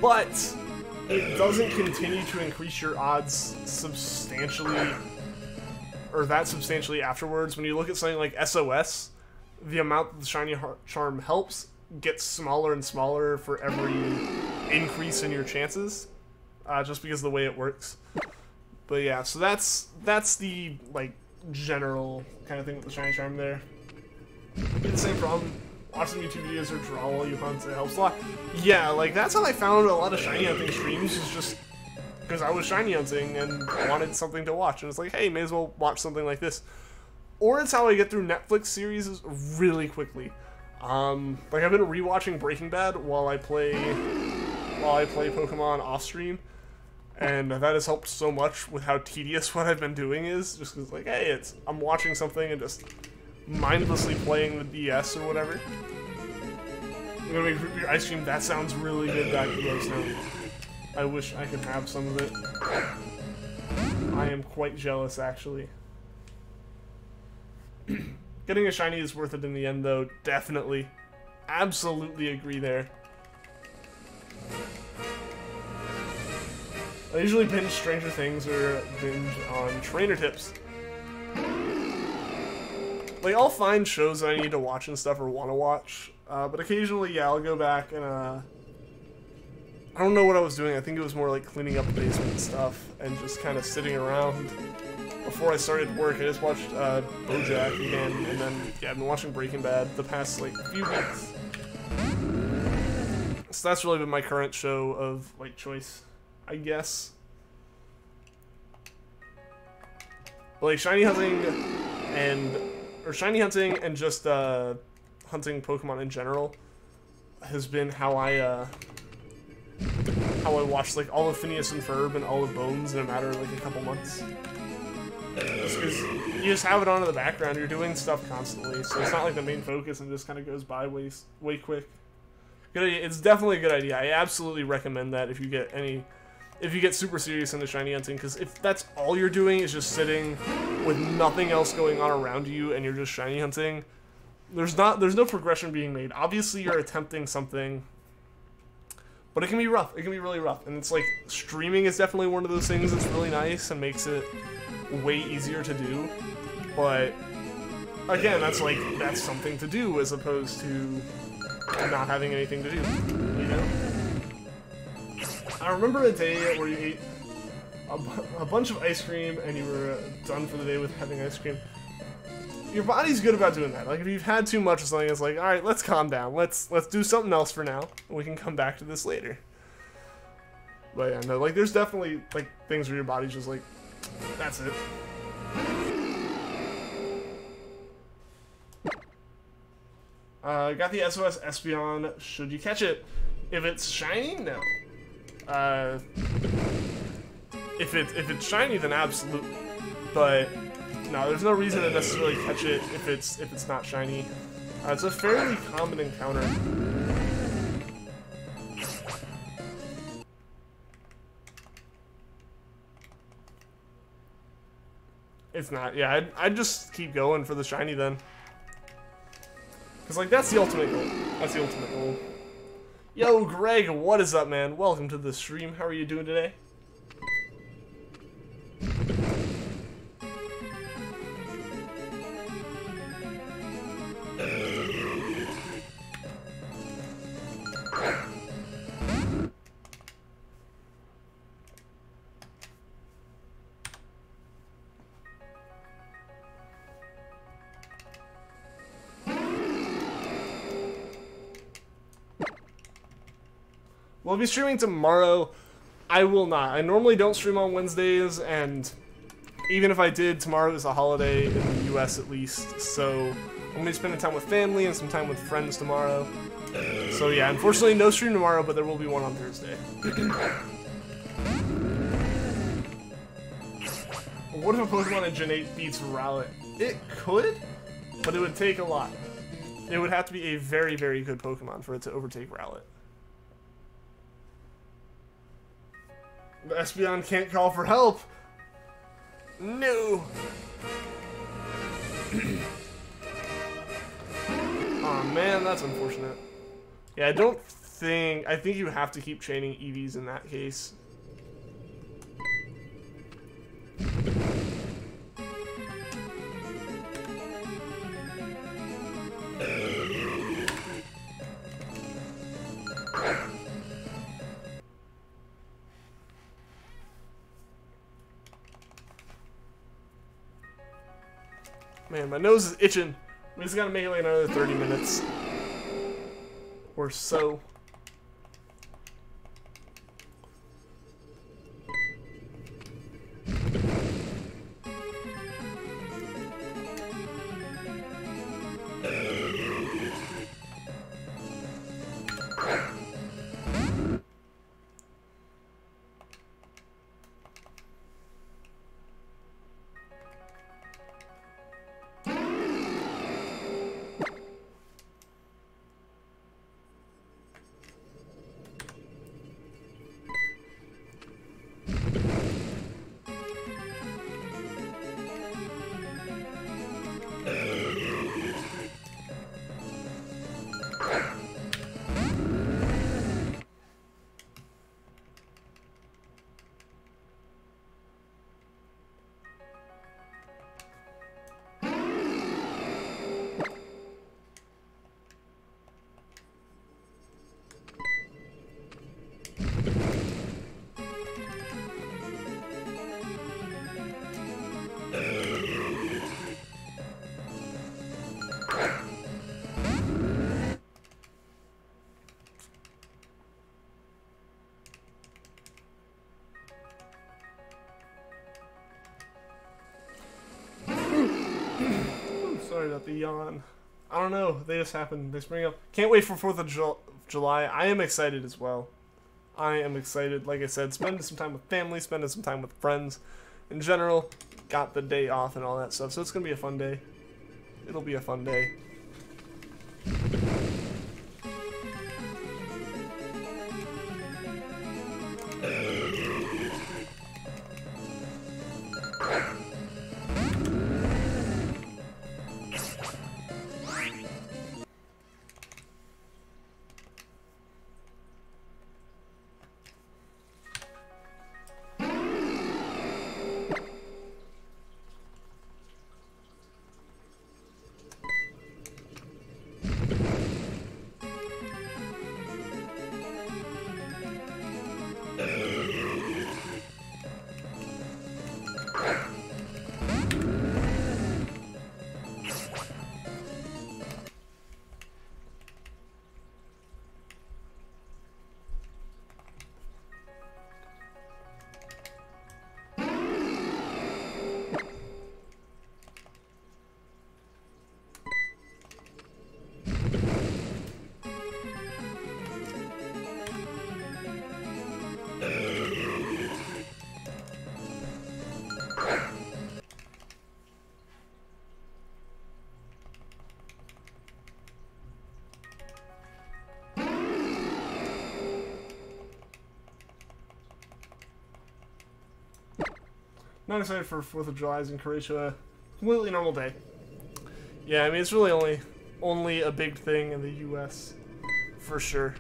But it doesn't continue to increase your odds substantially, or that substantially afterwards. When you look at something like SOS, the amount that the shiny charm helps gets smaller and smaller for every increase in your chances, just because of the way it works. But yeah, so that's the like general kind of thing with the shiny charm there. The same problem. Watch some YouTube videos or draw while you hunt. It helps a lot. Yeah, like that's how I found a lot of shiny hunting streams, is just because I was shiny hunting and wanted something to watch, and it's like, hey, may as well watch something like this. Or it's how I get through Netflix series really quickly. Like I've been rewatching Breaking Bad while I play Pokemon off stream, and that has helped so much with how tedious what I've been doing is. Just because, like, hey, I'm watching something and just mindlessly playing the DS or whatever. I'm gonna make root beer ice cream. That sounds really good. That does sound. I wish I could have some of it. I am quite jealous, actually. Getting a shiny is worth it in the end, though. Definitely. Absolutely agree there. I usually binge Stranger Things or binge on trainer tips. Like, I'll find shows that I need to watch and stuff or want to watch, but occasionally, yeah, I'll go back and, I don't know what I was doing. I think it was more like cleaning up the basement and stuff and just kind of sitting around. Before I started work, I just watched BoJack again, and then, yeah, I've been watching Breaking Bad the past, like, few weeks. So that's really been my current show of, like, choice, I guess. But, like, shiny hunting and just hunting Pokemon in general has been how I watched like all of Phineas and Ferb and all of Bones in a matter of like a couple months. Just because you just have it on in the background, you're doing stuff constantly, so it's not like the main focus and just kind of goes by way quick. Good idea. It's definitely a good idea. I absolutely recommend that if you get super serious into shiny hunting, because if that's all you're doing is just sitting with nothing else going on around you and you're just shiny hunting, there's no progression being made. Obviously you're attempting something, but it can be rough. It can be really rough. And it's like, streaming is definitely one of those things that's really nice and makes it way easier to do. But again, that's something to do as opposed to not having anything to do, you know? I remember a day where you ate a bunch of ice cream and you were done for the day with having ice cream. Your body's good about doing that. Like, if you've had too much of something, it's like, alright, let's calm down. Let's do something else for now, and we can come back to this later. But yeah, no, like, there's definitely, like, things where your body's just like, that's it. Got the SOS Espeon. Should you catch it? If it's shiny, no. If it's shiny, then absolutely. But no, there's no reason to necessarily catch it if it's not shiny. It's a fairly common encounter. It's not. Yeah, I'd just keep going for the shiny then. Because, like, that's the ultimate goal. That's the ultimate goal. Yo, Greg, what is up, man? Welcome to the stream. How are you doing today? We'll be streaming tomorrow. I will not. I normally don't stream on Wednesdays, and even if I did, tomorrow is a holiday in the US at least, so I'm going to be spending time with family and some time with friends tomorrow. So yeah, unfortunately no stream tomorrow, but there will be one on Thursday. What if a Pokemon in Gen 8 beats Rowlet? It could, but it would take a lot. It would have to be a very, very good Pokemon for it to overtake Rowlet. The Espeon can't call for help. No. Oh man, that's unfortunate. Yeah, I think you have to keep chaining EVs in that case. Man, my nose is itching. We just gotta make it like another 30 minutes. Or so. Sorry about the yawn. I don't know. They just happen. They spring up. Can't wait for 4th of July. I am excited as well. I am excited. Like I said, spending some time with family, spending some time with friends. In general, got the day off and all that stuff. So it's going to be a fun day. It'll be a fun day. Not excited for 4th of July in Croatia. Completely normal day. Yeah, I mean, it's really only a big thing in the US, for sure.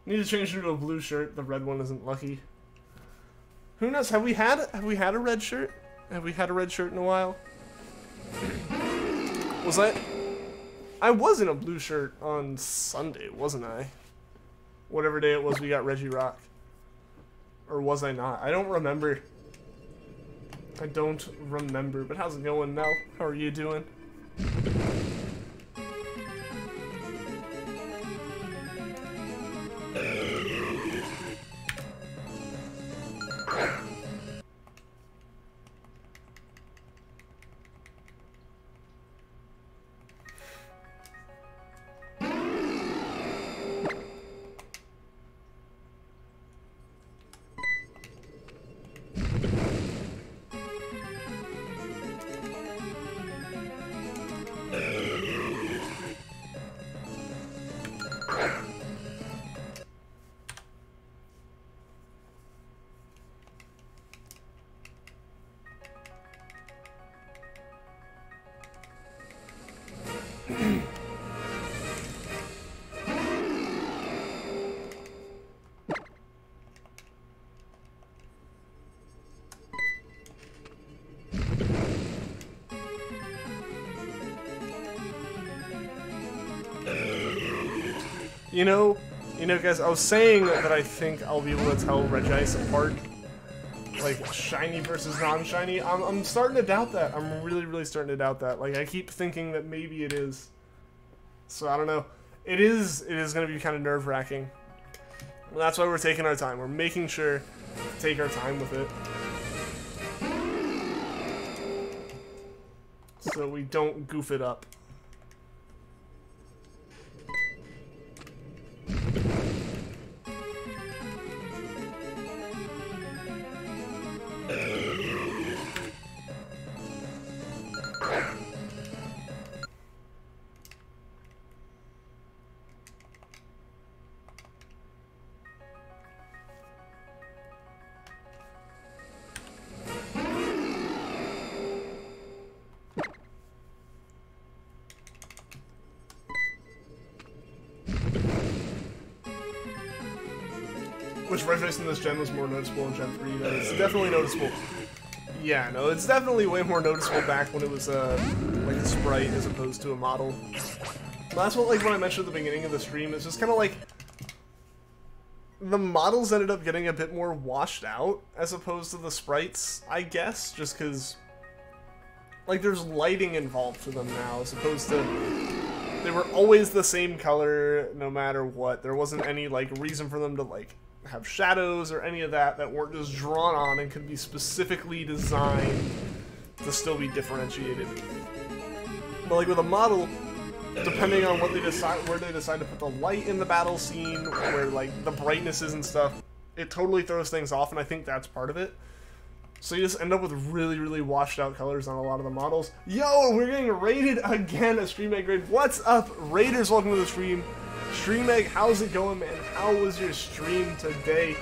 Need to change into a blue shirt. The red one isn't lucky. Who knows? Have we had a red shirt? Have we had a red shirt in a while? I was in a blue shirt on Sunday, wasn't I? Whatever day it was we got Regirock. Or was I not? I don't remember. I don't remember. But how's it going now? How are you doing? You know, guys, I was saying that I think I'll be able to tell Regice apart, like, shiny versus non-shiny. I'm starting to doubt that. I'm really starting to doubt that. Like, I keep thinking that maybe it is. So, I don't know. It is going to be kind of nerve-wracking. That's why we're taking our time. We're making sure to take our time with it. So we don't goof it up. Which Regice in this gen was more noticeable in Gen 3. That is definitely noticeable. Yeah, no, it's definitely way more noticeable back when it was like a sprite as opposed to a model. But that's what, like, when I mentioned at the beginning of the stream, it's just kind of like the models ended up getting a bit more washed out as opposed to the sprites, I guess, just because like there's lighting involved for them now as opposed to they were always the same color no matter what. There wasn't any like reason for them to like have shadows or any of that weren't just drawn on and could be specifically designed to still be differentiated. But like with a model, depending on what they decide, where they decide to put the light in the battle scene, where like the brightness is and stuff, it totally throws things off, and I think that's part of it. So you just end up with really washed out colors on a lot of the models. Yo, we're getting raided again at Stream Egg Raid. What's up, Raiders? Welcome to the stream. Stream Egg, how's it going, man? How was your stream today?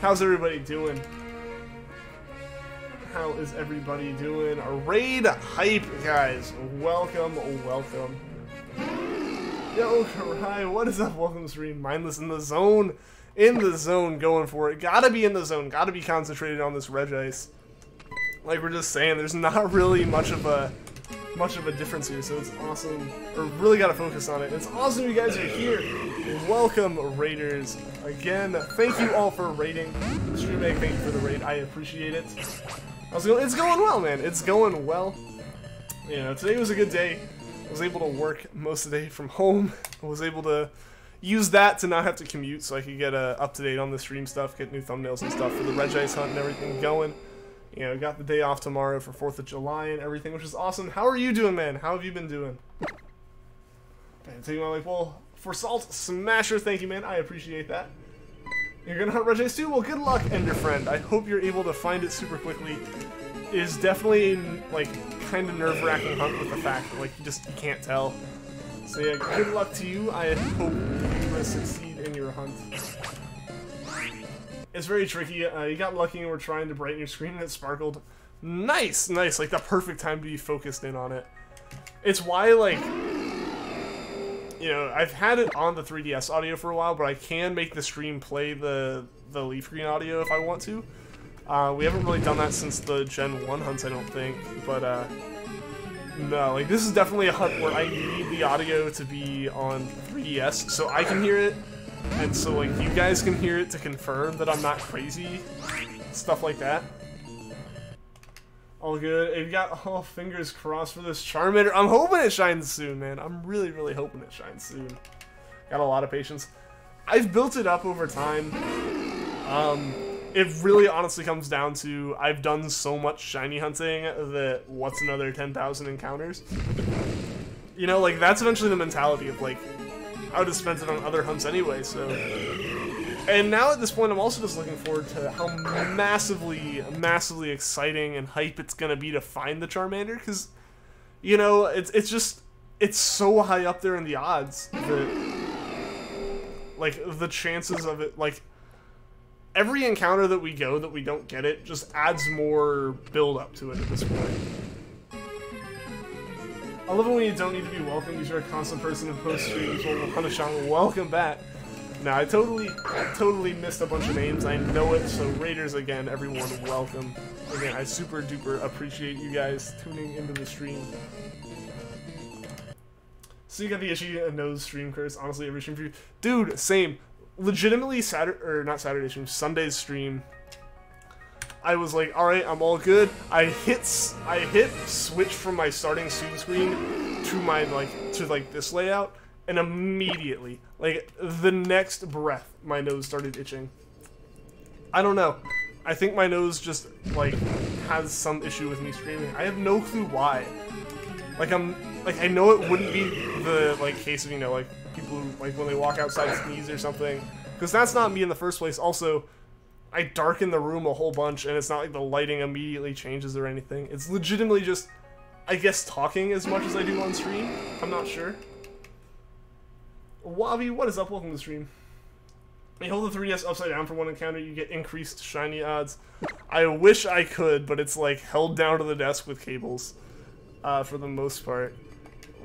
How's everybody doing? How is everybody doing? A raid hype, guys. Welcome. Yo, Karai, what is up? Welcome to the stream. Mindless in the zone. In the zone, going for it. Gotta be in the zone. Gotta be concentrated on this Regice. Like we're just saying, there's not really much of a difference here, so it's awesome. Or really gotta focus on it. It's awesome you guys are here. Welcome, Raiders. Again, thank you all for raiding. Stream Egg, thank you for the raid. I appreciate it. It's going well, man. It's going well. You know, today was a good day. I was able to work most of the day from home. I was able to use that to not have to commute so I could get up to date on the stream stuff, get new thumbnails and stuff for the Regice hunt and everything going. You know, got the day off tomorrow for 4th of July and everything, which is awesome. How are you doing, man? How have you been doing? And taking my life, well, for Salt Smasher, thank you, man. I appreciate that. You're gonna hunt Regice too? Well, good luck, Ender Friend. I hope you're able to find it super quickly. It is definitely, like, kind of nerve-wracking hunt with the fact that, like, you can't tell. So yeah, good luck to you. I hope you succeed in your hunt. It's very tricky. You got lucky and we're trying to brighten your screen and it sparkled. Nice! Like the perfect time to be focused in on it. It's why, like, you know, I've had it on the 3DS audio for a while, but I can make the stream play the Leafgreen audio if I want to. We haven't really done that since the Gen 1 hunts, I don't think, but no, like, this is definitely a hunt where I need the audio to be on 3DS so I can hear it, And so, like, you guys can hear it to confirm that I'm not crazy. Stuff like that. All good. You've got all fingers crossed for this Charmander. I'm hoping it shines soon, man. I'm really, really hoping it shines soon. Got a lot of patience. I've built it up over time. It really honestly comes down to I've done so much shiny hunting that what's another 10,000 encounters? You know, like, that's eventually the mentality of, like, I would have spent it on other hunts anyway, so... And now at this point, I'm also just looking forward to how massively, massively exciting and hype it's gonna be to find the Charmander, because, you know, it's just, it's so high up there in the odds that, like, the chances of it, like, every encounter that we go that we don't get it just adds more build-up to it at this point. I love it when you don't need to be welcomed. You're a constant person in post streams. Well, Hanashan, welcome back. Now, I totally missed a bunch of names. I know it, so Raiders, again, everyone, welcome. Again, I super duper appreciate you guys tuning into the stream. So you got the issue, nose stream curse. Honestly, every stream for you. Dude, same. Legitimately, Sunday's stream, I was like, alright, I'm all good. I hit switch from my starting screen to my, like, this layout, and immediately, like, the next breath, my nose started itching. I don't know. I think my nose just, like, has some issue with me streaming. I have no clue why. Like, I know it wouldn't be the, like, case of, you know, like, people who, like, when they walk outside sneeze or something, because that's not me in the first place. Also, I darken the room a whole bunch, and it's not like the lighting immediately changes or anything. It's legitimately just, I guess, talking as much as I do on stream. I'm not sure. Wabi, what is up? Welcome to the stream. You hold the 3DS upside down for one encounter, you get increased shiny odds. I wish I could, but it's, like, held down to the desk with cables, for the most part.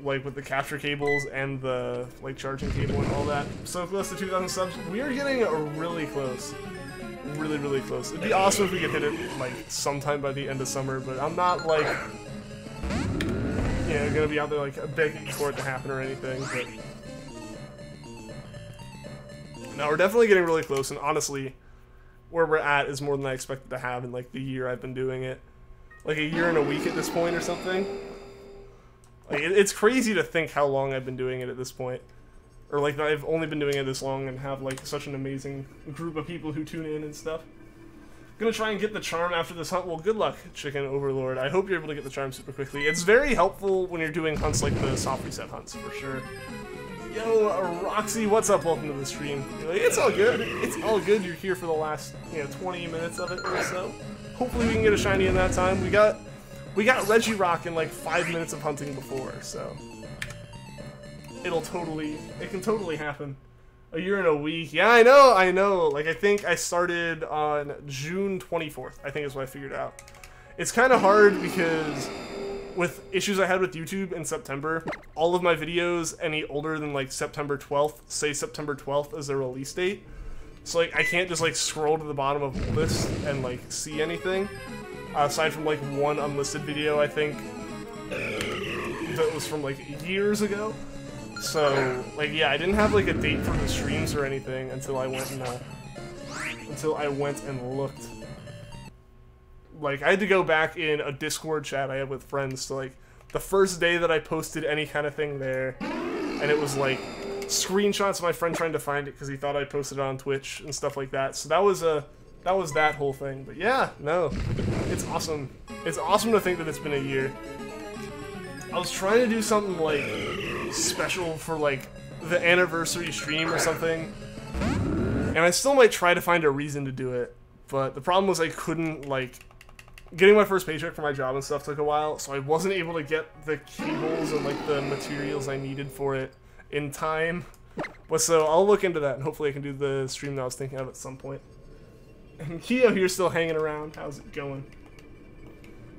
Like, with the capture cables and the, like, charging cable and all that. So close to 2,000 subs. We are getting really close. Really, really close. It'd be awesome if we could hit it, like, sometime by the end of summer, but I'm not, like, you know, gonna be out there, like, begging for it to happen or anything, but... No, we're definitely getting really close, and honestly, where we're at is more than I expected to have in, like, the year I've been doing it. Like, a year and a week at this point or something. Like, it's crazy to think how long I've been doing it at this point. Or, like, I've only been doing it this long and have, like, such an amazing group of people who tune in and stuff. Gonna try and get the charm after this hunt. Well, good luck, Chicken Overlord. I hope you're able to get the charm super quickly. It's very helpful when you're doing hunts like the soft reset hunts, for sure. Yo, Roxy, what's up? Welcome to the stream. You're like, it's all good. It's all good. You're here for the last, you know, 20 minutes of it or so. Hopefully we can get a shiny in that time. We got Regirock in like 5 minutes of hunting before, so it can totally happen. A year and a week. Yeah, I know. Like, I think I started on June 24th, I think is what I figured out. It's kind of hard because with issues I had with YouTube in September, all of my videos any older than like September 12th say September 12th as their release date. So, like, I can't just, like, scroll to the bottom of this and, like, see anything. Aside from, like, one unlisted video, I think, that was from, like, years ago. So, like, yeah, I didn't have, like, a date for the streams or anything until I went and looked. Like, I had to go back in a Discord chat I had with friends to, like, the first day that I posted any kind of thing there, and it was, like, screenshots of my friend trying to find it because he thought I posted it on Twitch and stuff like that. So that was that whole thing. But yeah, no, it's awesome. It's awesome to think that it's been a year. I was trying to do something like special for like the anniversary stream or something, and I still might try to find a reason to do it. But the problem was I couldn't, like, getting my first paycheck for my job and stuff took a while, so I wasn't able to get the cables and like the materials I needed for it in time. But so I'll look into that and hopefully I can do the stream that I was thinking of at some point. And Keo here's still hanging around. How's it going?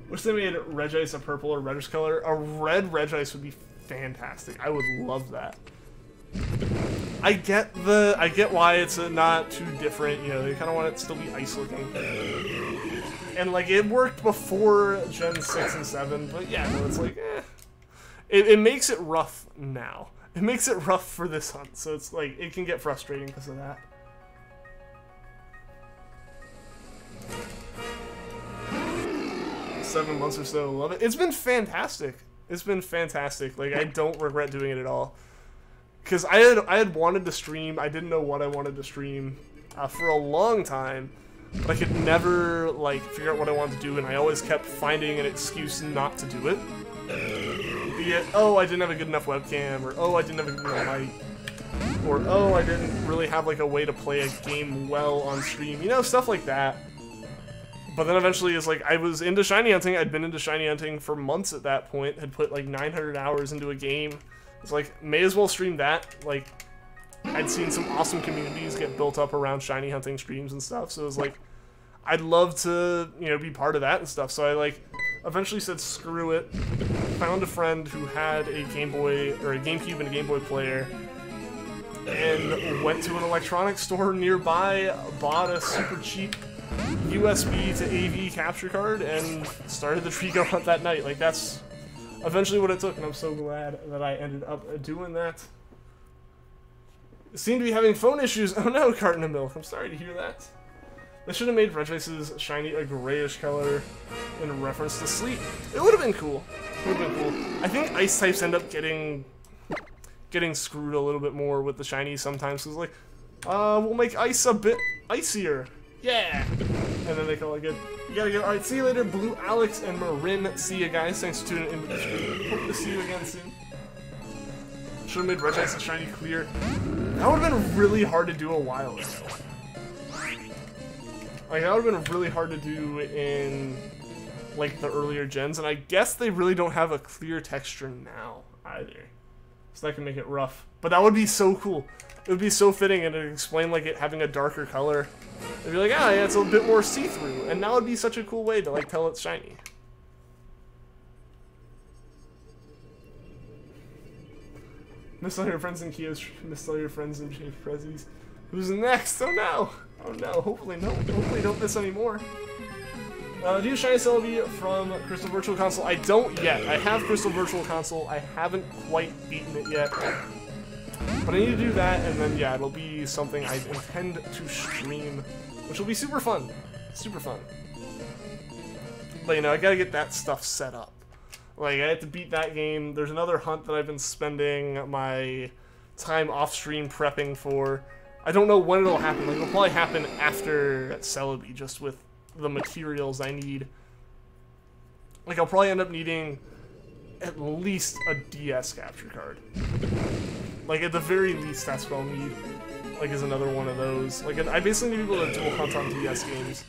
Wish they made Regice a purple or reddish color. A red Regice would be fantastic. I would love that. I get why it's not too different. You know, they kind of want it to still be ice looking. And like it worked before Gen 6 and 7, but yeah, no, it's like, eh. It makes it rough now. it makes it rough for this hunt, so it's like, it can get frustrating because of that. Seven months or so, love it. It's been fantastic. It's been fantastic. Like, I don't regret doing it at all. Because I had wanted to stream. I didn't know what I wanted to stream for a long time. But I could never, like, figure out what I wanted to do, and I always kept finding an excuse not to do it. Be it, oh, I didn't have a good enough webcam, or oh, I didn't have a good enough mic, or oh, I didn't really have, like, a way to play a game well on stream. You know, stuff like that. But then eventually it's like, I was into shiny hunting. I'd been into shiny hunting for months at that point. Had put, like, 900 hours into a game. It's like, may as well stream that. Like, I'd seen some awesome communities get built up around shiny hunting streams and stuff, so it was like, I'd love to, you know, be part of that and stuff. So I, like, eventually said screw it, found a friend who had a Game Boy, or a GameCube and a Game Boy player, and went to an electronics store nearby, bought a super cheap USB to AV capture card, and started the Treecko hunt that night. Like, that's eventually what it took, and I'm so glad that I ended up doing that. Seem to be having phone issues. Oh no, carton of milk. I'm sorry to hear that. They should have made Regice's shiny a grayish color in reference to sleep. It would have been cool. It would have been cool. I think ice types end up getting screwed a little bit more with the shinies sometimes. Cause like, we'll make ice a bit icier. Yeah. And then they call it good. You gotta go. All right. See you later, Blue Alex and Marin. See you guys. Thanks for tuning in to the stream. Hope to see you again soon. Should have made Regice a shiny clear. That would have been really hard to do a while ago. Like, that would have been really hard to do in, like, the earlier gens, and I guess they really don't have a clear texture now, either. So that can make it rough. But that would be so cool. It would be so fitting, and it would explain, like, it having a darker color. It'd be like, ah, yeah, it's a bit more see-through, and that would be such a cool way to, like, tell it's shiny. Miss all your friends in Kio's, miss all your friends in Chief Prezzies. Who's next? Oh no! Oh no, hopefully no. Hopefully don't miss any more. Do you shiny Celebi from Crystal Virtual Console? I don't yet. I have Crystal Virtual Console. I haven't quite beaten it yet. But I need to do that, and then yeah, it'll be something I intend to stream, which will be super fun. Super fun. But you know, I gotta get that stuff set up. Like, I have to beat that game. There's another hunt that I've been spending my time off-stream prepping for. I don't know when it'll happen. Like, it'll probably happen after Celebi, just with the materials I need. Like, I'll probably end up needing at least a DS capture card. Like, at the very least, that's what I'll need. Like, is another one of those. Like, I basically need people to dual hunt on DS games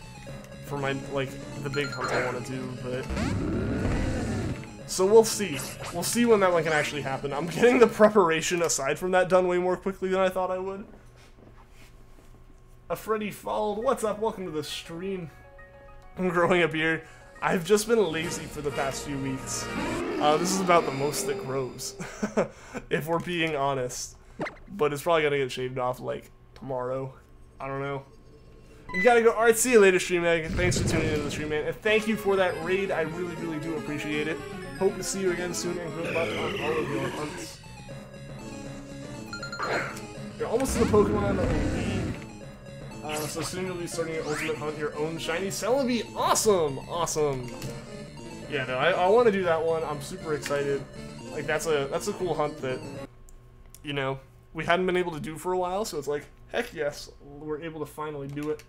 for my, like, the big hunt I want to do, but... So we'll see. We'll see when that one can actually happen. I'm getting the preparation aside from that done way more quickly than I thought I would. A Freddy Followed. What's up? Welcome to the stream. I'm growing a beard. I've just been lazy for the past few weeks. This is about the most that grows, if we're being honest. But it's probably gonna get shaved off, like, tomorrow. I don't know. You gotta go. Alright, see you later, Stream Egg. Thanks for tuning into the stream, man. And thank you for that raid. I really, really do appreciate it. Hope to see you again soon, and good luck on all of your hunts. You're almost to the Pokemon League. So soon you'll be starting your ultimate hunt, your own shiny Celebi. Awesome! Awesome. Yeah, no, I want to do that one. I'm super excited. Like, that's a cool hunt that, you know, we hadn't been able to do for a while, so it's like, heck yes, we're able to finally do it.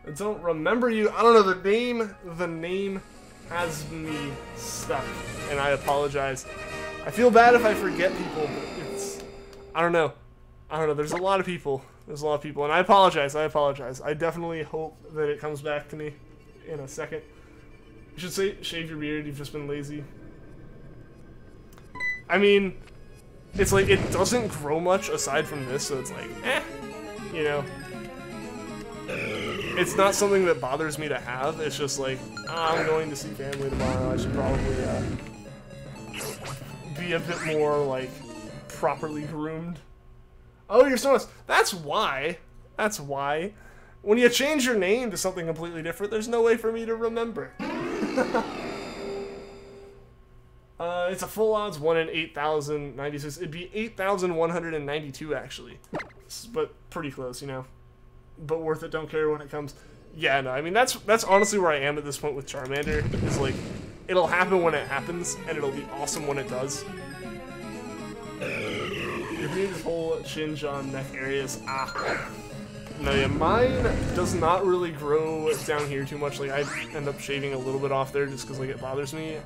I don't remember you. I don't know, the name has me stuck, and I apologize. I feel bad if I forget people, but it's, I don't know. There's a lot of people. There's a lot of people, and I apologize. I definitely hope that it comes back to me in a second. You should say, shave your beard, you've just been lazy. I mean, it's like, it doesn't grow much aside from this, so it's like, eh, you know. It's not something that bothers me to have, it's just like, I'm going to see family tomorrow, I should probably, be a bit more, like, properly groomed. Oh, you're so nice. That's why. When you change your name to something completely different, there's no way for me to remember. It's a full odds 1 in 8,096. It'd be 8,192 actually, but pretty close, you know. But worth it. Don't care when it comes. Yeah, no. I mean that's honestly where I am at this point with Charmander. Is like, it'll happen when it happens, and it'll be awesome when it does. You're being this whole chinge on neck areas. No, yeah, mine does not really grow down here too much. Like, I end up shaving a little bit off there just because, like, it bothers me.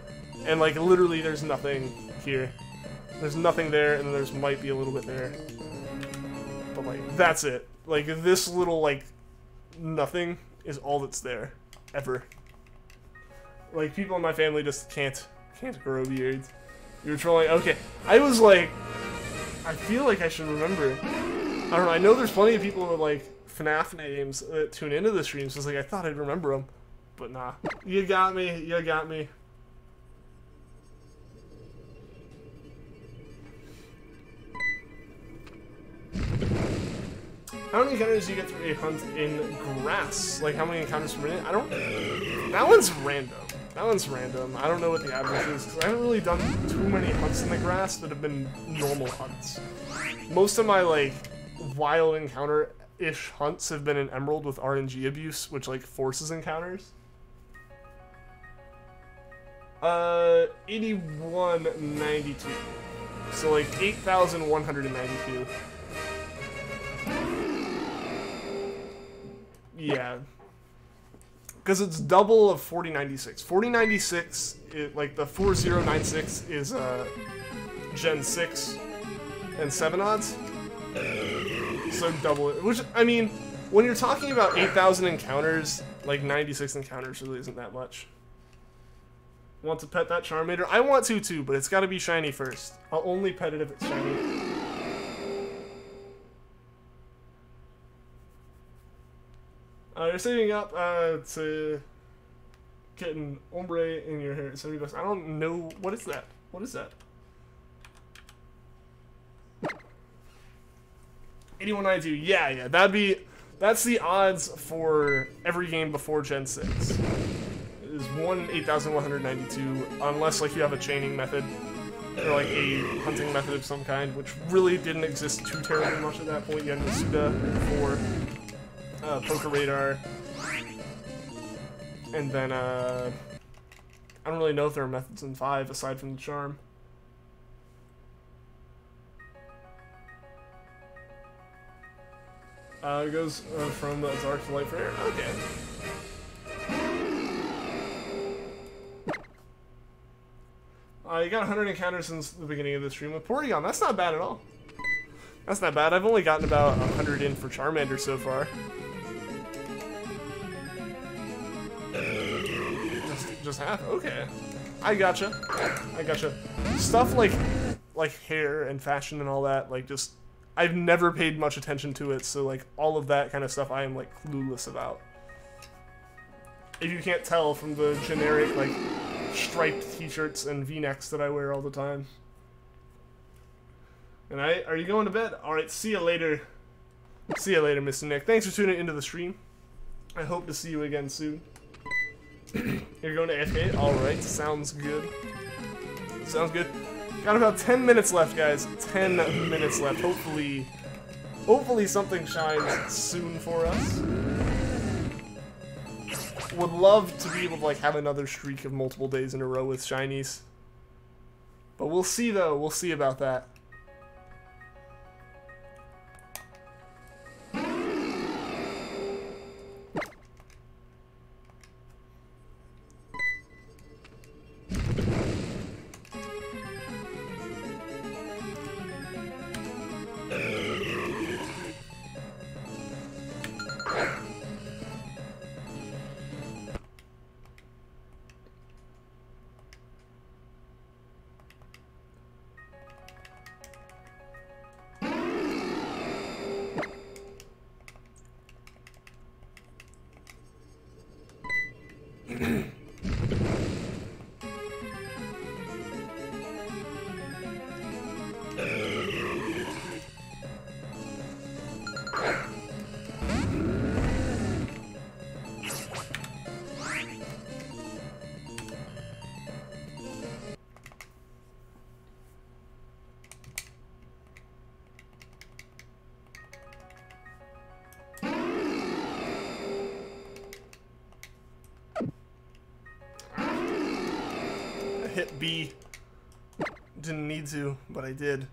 And, like, literally there's nothing here. There's nothing there, and then there's might be a little bit there. But, like, that's it. Like, this little, like, nothing is all that's there. Ever. Like, people in my family just can't grow beards. You were trolling? Okay. I was, like, I feel like I should remember. I don't know, I know there's plenty of people with, like, FNAF names that tune into the streams, so it's like, I thought I'd remember them. But nah. You got me, you got me. How many encounters do you get through a hunt in grass? Like, how many encounters per minute? I don't... That one's random. That one's random. I don't know what the average is, because I haven't really done too many hunts in the grass that have been normal hunts. Most of my, like, wild encounter-ish hunts have been in Emerald with RNG abuse, which, like, forces encounters. 8192. So, like, 8,192. Yeah. Because it's double of 4096. 4096, like, the 4096 is, Gen 6 and 7 odds. So double it. Which, I mean, when you're talking about 8,000 encounters, like 96 encounters really isn't that much. Want to pet that Charmander? I want to too, but it's got to be shiny first. I'll only pet it if it's shiny. You're saving up to getting Lombre in your hair. $70. I don't know. What is that? What is that? 8192. Yeah. That's the odds for every game before Gen 6. It is 1 in 8,192, unless like you have a chaining method or like a hunting method of some kind, which really didn't exist too terribly much at that point. You had Masuda for Poker Radar, and then I don't really know if there are methods in 5 aside from the charm. It goes from dark to light for air. Okay. You got 100 encounters since the beginning of the stream with Porygon. That's not bad at all. That's not bad. I've only gotten about 100 in for Charmander so far. Just half? Okay. I gotcha. Stuff like hair and fashion and all that, like, just... I've never paid much attention to it, so, like, all of that kind of stuff I am, like, clueless about. If you can't tell from the generic, like, striped t-shirts and v-necks that I wear all the time. And are you going to bed? Alright, see you later. See you later, Mr. Nick. Thanks for tuning into the stream. I hope to see you again soon. You're going to AFK? Alright, sounds good. Sounds good. Got about 10 minutes left, guys. 10 minutes left. Hopefully something shines soon for us. Would love to be able to, like, have another streak of multiple days in a row with shinies. But we'll see, though. We'll see about that. B. Didn't need to, but I did.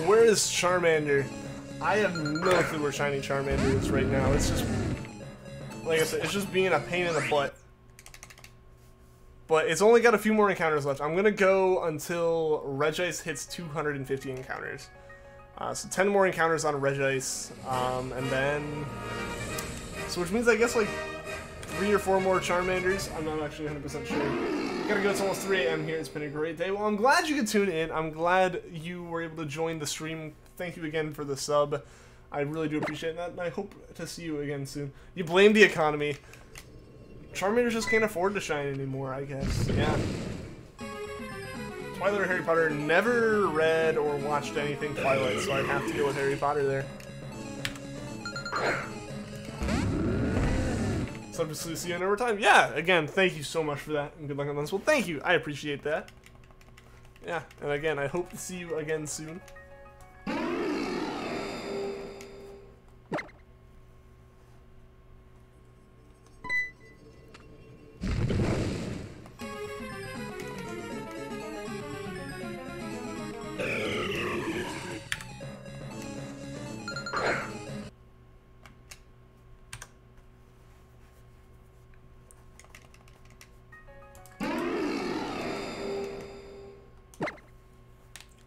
Where is Charmander? I have no clue where Shiny Charmander is right now. It's just, like I said, it's just being a pain in the butt. But it's only got a few more encounters left. I'm going to go until Regice hits 250 encounters. So 10 more encounters on Regice. And then... So which means I guess like 3 or 4 more Charmanders. I'm not actually 100% sure. Gotta go, it's almost 3 AM here. It's been a great day. Well, I'm glad you could tune in. I'm glad you were able to join the stream. Thank you again for the sub. I really do appreciate that, and I hope to see you again soon. You blame the economy. Charmanders just can't afford to shine anymore, I guess. Yeah. Twilight or Harry Potter? Never read or watched anything Twilight, so I'd have to go with Harry Potter there. So just to see you in overtime. Yeah, again, thank you so much for that, and good luck on this. Well, thank you. I appreciate that. Yeah, and again, I hope to see you again soon.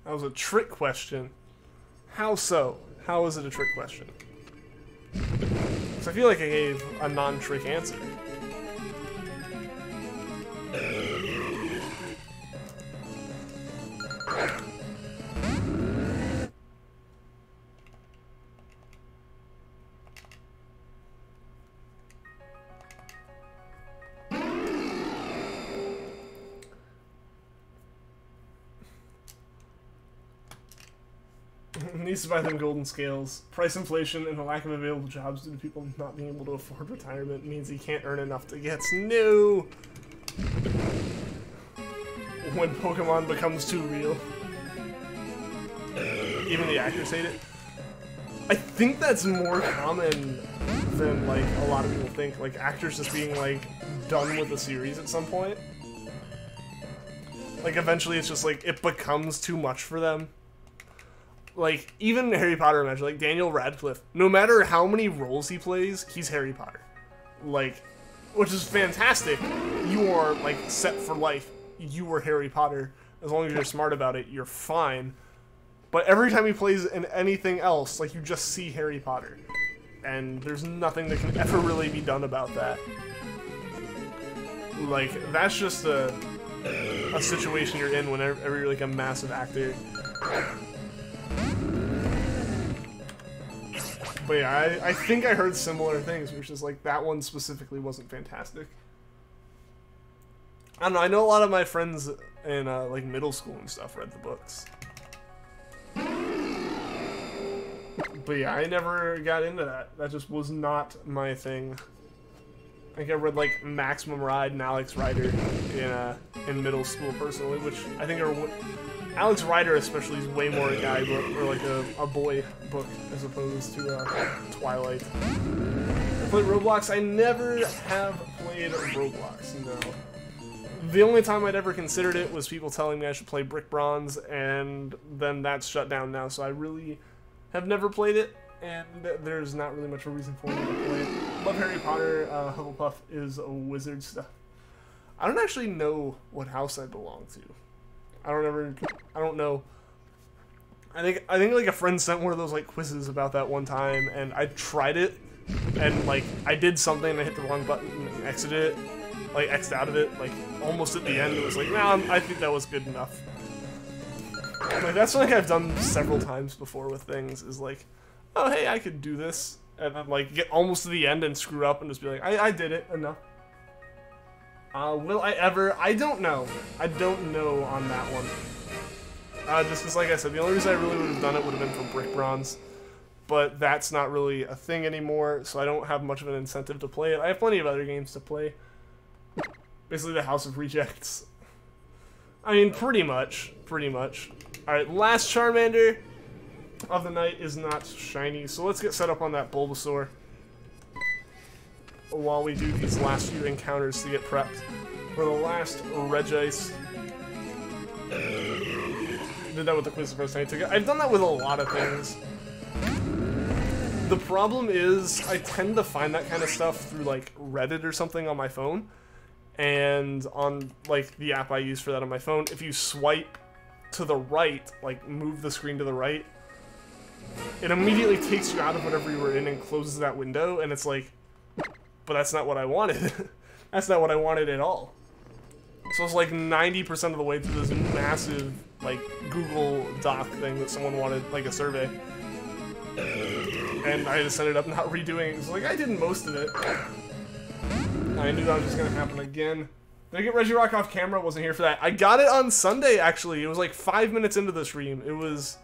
That was a trick question. How so? How is it a trick question? Because I feel like I gave a non-trick answer. Needs to buy them golden scales. Price inflation and the lack of available jobs due to people not being able to afford retirement means he can't earn enough to get new. When Pokemon becomes too real. Even the actors hate it. I think that's more common than like a lot of people think. Like actors just being like done with the series at some point. Like eventually it's just like it becomes too much for them. Like, even Harry Potter, imagine, like, Daniel Radcliffe, no matter how many roles he plays, he's Harry Potter. Like, which is fantastic. You are, like, set for life. You are Harry Potter. As long as you're smart about it, you're fine. But every time he plays in anything else, like, you just see Harry Potter. And there's nothing that can ever really be done about that. Like, that's just a situation you're in whenever you're, like, a massive actor. But yeah, I think I heard similar things, which is like that one specifically wasn't fantastic. I don't know, I know a lot of my friends in like middle school and stuff read the books. But yeah, I never got into that. That just was not my thing. I think I read like Maximum Ride and Alex Rider in middle school personally, which I think are... Alex Rider especially is way more a guy book, or like a boy book, as opposed to Twilight. I played Roblox. I never have played Roblox, no. The only time I'd ever considered it was people telling me I should play Brick Bronze, and then that's shut down now, so I really have never played it, and there's not really much of a reason for me to play it. Love Harry Potter. Hufflepuff is a wizard stuff. I don't actually know what house I belong to. I don't know. I think like a friend sent one of those like quizzes about that one time, and I tried it, and like I did something and I hit the wrong button and exited it, like X'd out of it, like almost at the end. It was like, nah, I think that was good enough. Like that's something I've done several times before with things. Is like, oh hey, I could do this, and then like get almost to the end and screw up and just be like, I did it enough. Will I ever? I don't know. I don't know on that one. Just because, like I said, the only reason I really would have done it would have been for Brick Bronze. But that's not really a thing anymore, so I don't have much of an incentive to play it. I have plenty of other games to play. Basically the House of Rejects. I mean, pretty much. Alright, last Charmander. of the night is not shiny, so let's get set up on that Bulbasaur while we do these last few encounters to get prepped for the last Regice. Did that with the quiz the first time I took it. I've done that with a lot of things. The problem is I tend to find that kind of stuff through like Reddit or something on my phone, and on like the app I use for that on my phone, if you swipe to the right, like move the screen to the right, it immediately takes you out of whatever you were in and closes that window, and it's like, but that's not what I wanted. That's not what I wanted at all. So it's like 90% of the way through this massive like Google Doc thing that someone wanted, like a survey. And I just ended up not redoing it. It's like, I did most of it. I knew that was just gonna happen again. Did I get Regirock off camera? Wasn't here for that. I got it on Sunday, actually. It was like 5 minutes into the stream. It was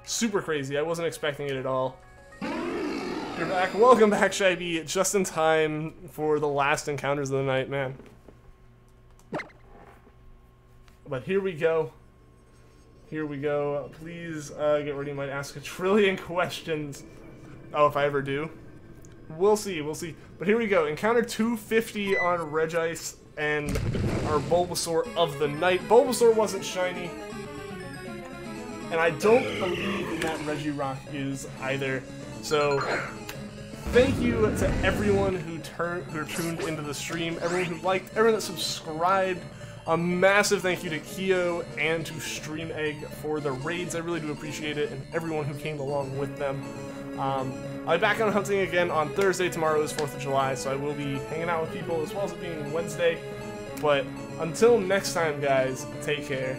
super crazy. I wasn't expecting it at all. You're back. Welcome back, Shibby. Just in time for the last encounters of the night, man. But here we go. Here we go. Please get ready. I might ask a trillion questions. Oh, if I ever do. We'll see. We'll see. But here we go. Encounter 250 on Regice and our Bulbasaur of the night. Bulbasaur wasn't shiny. And I don't believe that Regirock is either. So, thank you to everyone who tuned into the stream, everyone who liked, everyone that subscribed. A massive thank you to Keo and to Stream Egg for the raids. I really do appreciate it, and everyone who came along with them. I'll be back on hunting again on Thursday. Tomorrow is 4th of July, so I will be hanging out with people as well as it being Wednesday. But until next time, guys, take care.